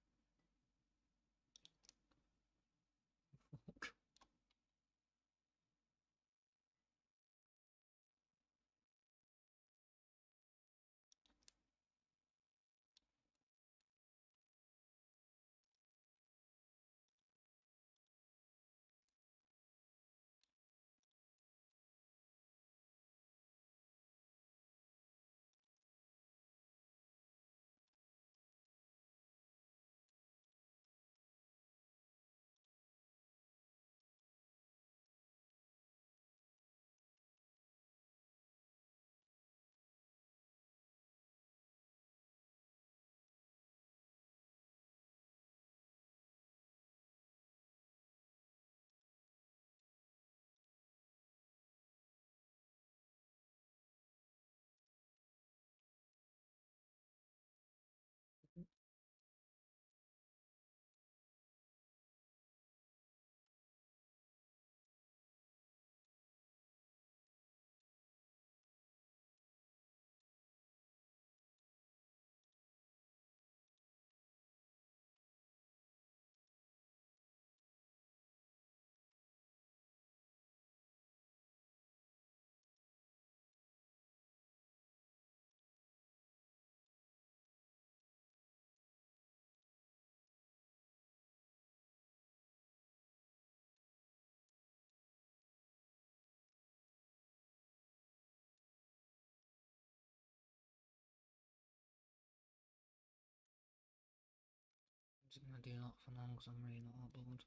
I'm just gonna do that for now because I'm really not that bored.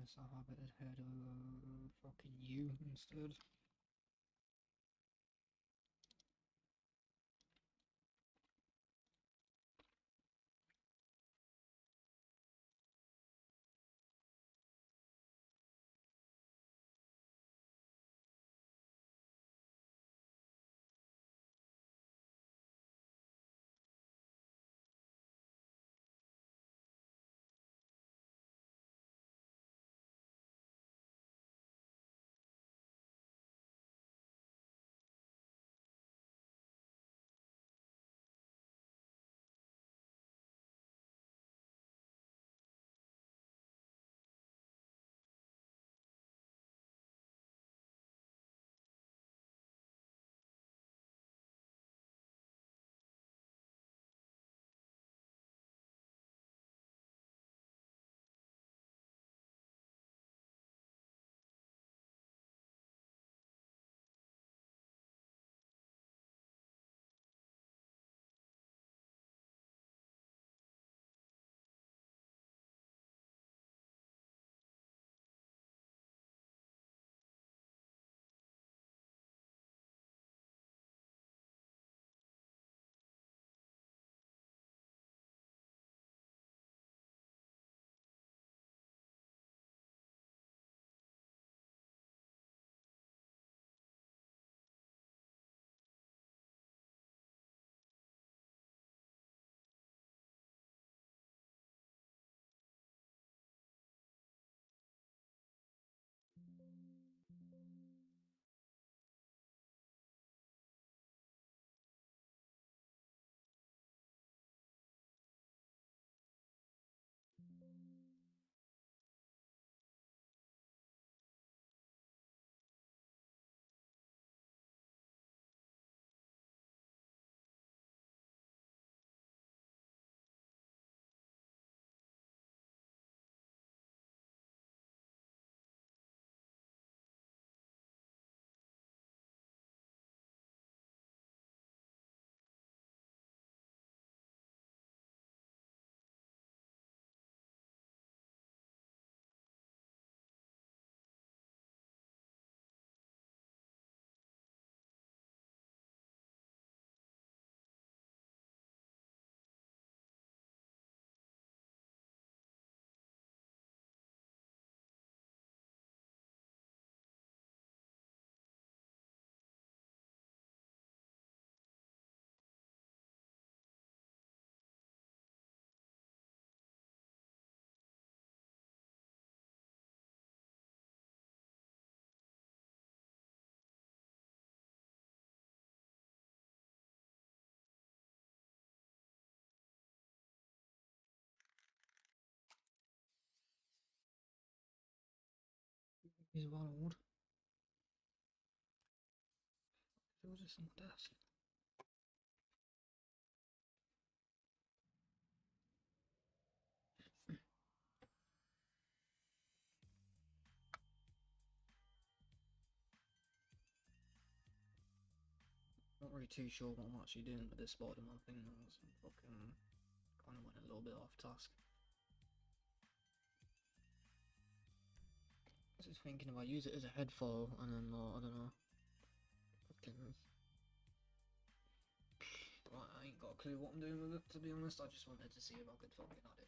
guess I'll have it ahead of fucking you instead. He's well old. It was just on my desk. Not really too sure what I'm actually doing with this Spider-Man thing though, so I'm fucking kind of went a little bit off task. I was just thinking if I use it as a head file and then I don't know. Fucking right, I ain't got a clue what I'm doing with it, to be honest. I just wanted to see if I could fucking add it.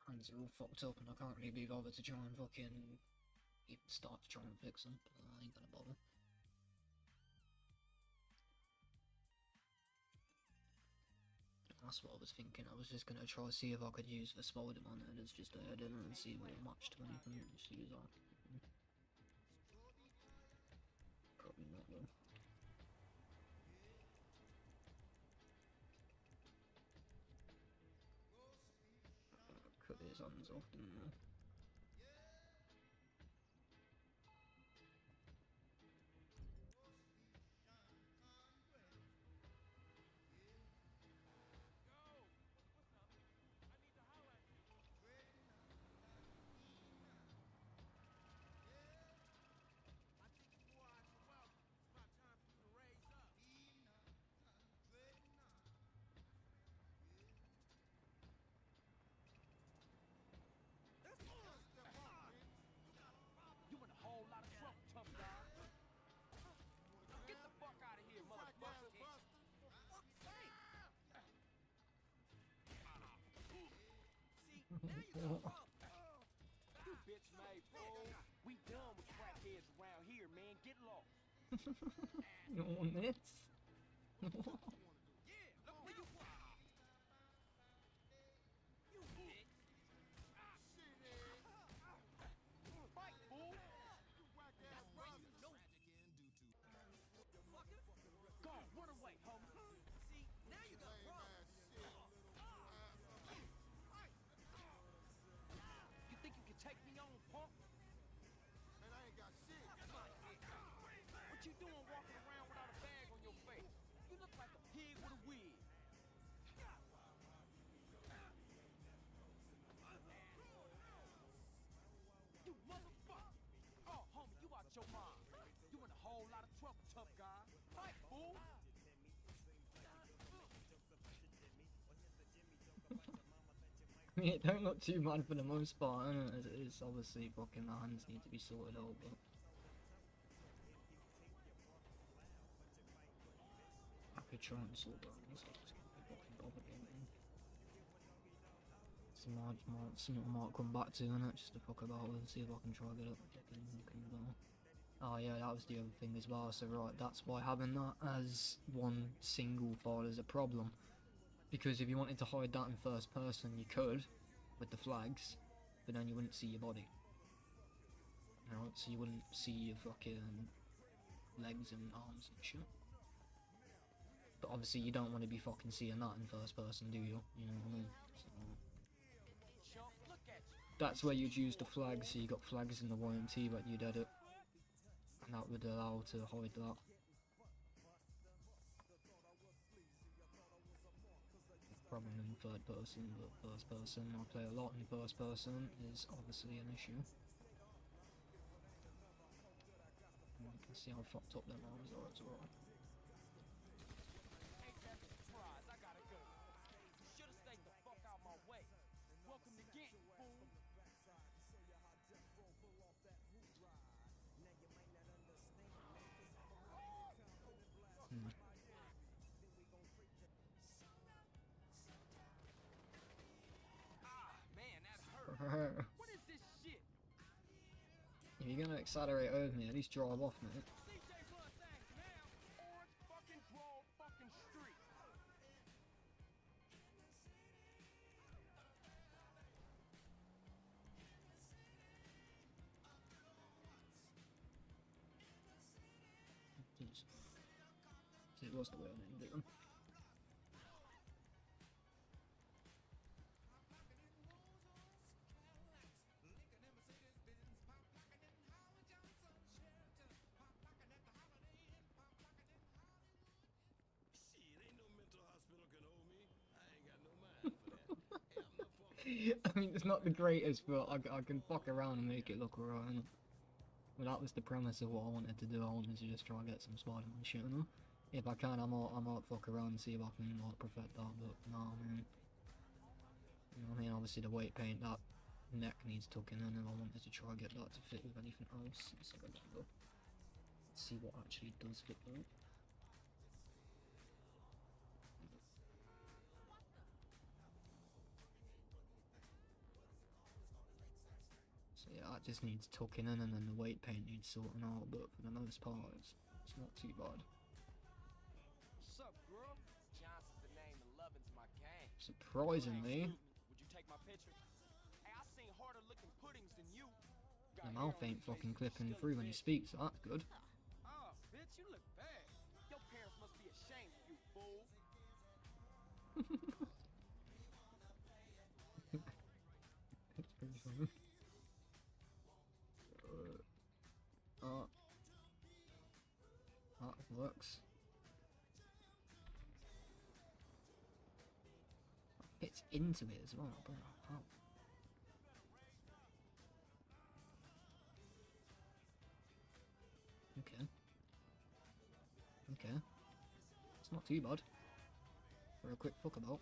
Hands are all fucked up and I can't really be bothered to try and fucking even start to try and fix them, but I ain't gonna bother. That's what I was thinking. I was just gonna try to see if I could use the Spider-Man head as just a head in and see if it matched to anything. Just use that. Probably not though. Cut his hands off, didn't I? You bitch made fool. We done with crackheads around here, man. Get lost. You want this? Yeah, look where you fight, fool. Go, run away, homie. See, now you got problems. You think you can take me on, punk? Man, I ain't got shit. What you doing walking around without a bag on your face? You look like a pig with a wig. You motherfucker! Oh, homie, you out your mind. You in a whole lot of trouble, tough guy. Fight, fool! I mean, it don't look too bad for the most part, innit? As it is, obviously, fucking the hands need to be sorted out, but... I could try and sort that out, so I just can't be fucking bothered, man. Something I might come back to, innit? Just to fuck about with, see if I can try get it fucking go. Oh yeah, that was the other thing as well, so right, that's why having that as one single file is a problem. Because if you wanted to hide that in first person, you could, with the flags, but then you wouldn't see your body. Alright, so you wouldn't see your fucking legs and arms and shit. But obviously you don't want to be fucking seeing that in first person, do you? You know what I mean? So, Chump, look at you. that's where you'd use the flags, so you got flags in the YMT but you'd edit. And that would allow to hide that. Problem in third person, but first person, I play a lot in first person, is obviously an issue. And you can see how fucked up them arms are as well. Ain't that a surprise? I gotta go. You should've stayed the fuck out my way. Welcome to Ghent, fool. Ah, man, that hurt. What is this shit? If you're gonna accelerate over me, at least drive off, mate. CJ run things now. Orange fucking Grove fucking street. Jeez. See, it was the way I named it then. I mean, it's not the greatest, but I can fuck around and make it look alright. Well, that was the premise of what I wanted to do. I wanted to just try and get some Spider-Man shit, you know? If I can, I might fuck around and see if I can, like, perfect that, but no, I mean... You know what I mean? Obviously the weight paint, that neck needs tucking in, and I wanted to try and get that to fit with anything else. Let's have a look. Let's see what actually does fit though. So yeah, that just needs tucking in, and then the weight paint needs sorting out, but for the most part, it's not too bad. What's up, girl? Johnson's the name and Lovin's my gang. Surprisingly, Excuse me, would you take my picture? Hey, I seen harder looking puddings than you. Got your hair mouth on ain't your face, fucking but you clipping still through a when he bitch. speaks, so that's good. Oh, bitch, you look bad. Your parents must be ashamed of you, fool. It's pretty funny. That works. That fits into it as well, bro. How? Okay. Okay. It's not too bad. For a quick fuck about.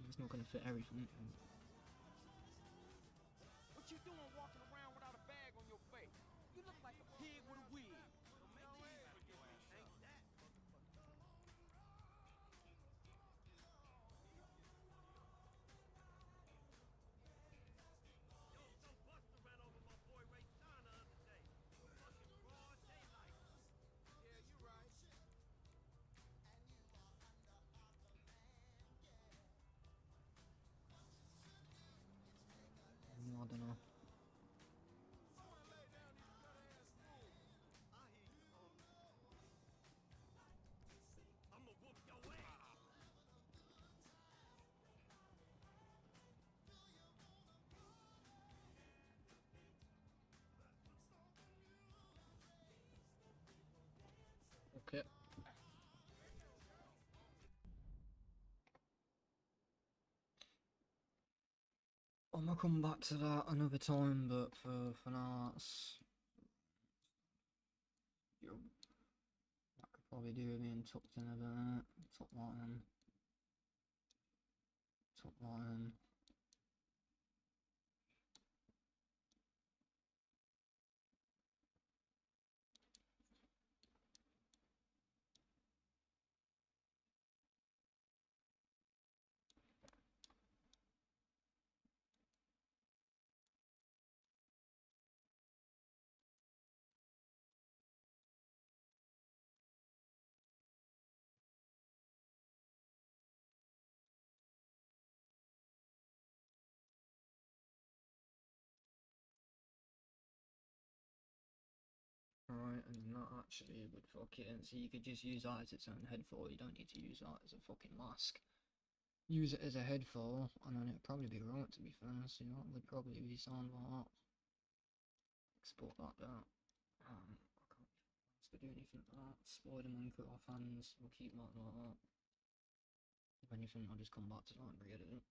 It's not gonna fit everything. What you doing walking around without a bag on your face? You look like a pig with a wig. fuck it. I'm gonna come back to that another time, but for now, that's... Yo. I could probably do with being tucked in a bit. Tuck that in. Tuck that in. Right, and not actually would fucking... So you could just use that as its own headphone, you don't need to use that as a fucking mask. Use it as a headphone, and then it'd probably be right, to be fair, so that would probably be sound like that. Export that down. I can't be asked to do anything like that. Spider-Man cut off hands, we'll keep that like that. If anything, I'll just come back to that and re-edit it.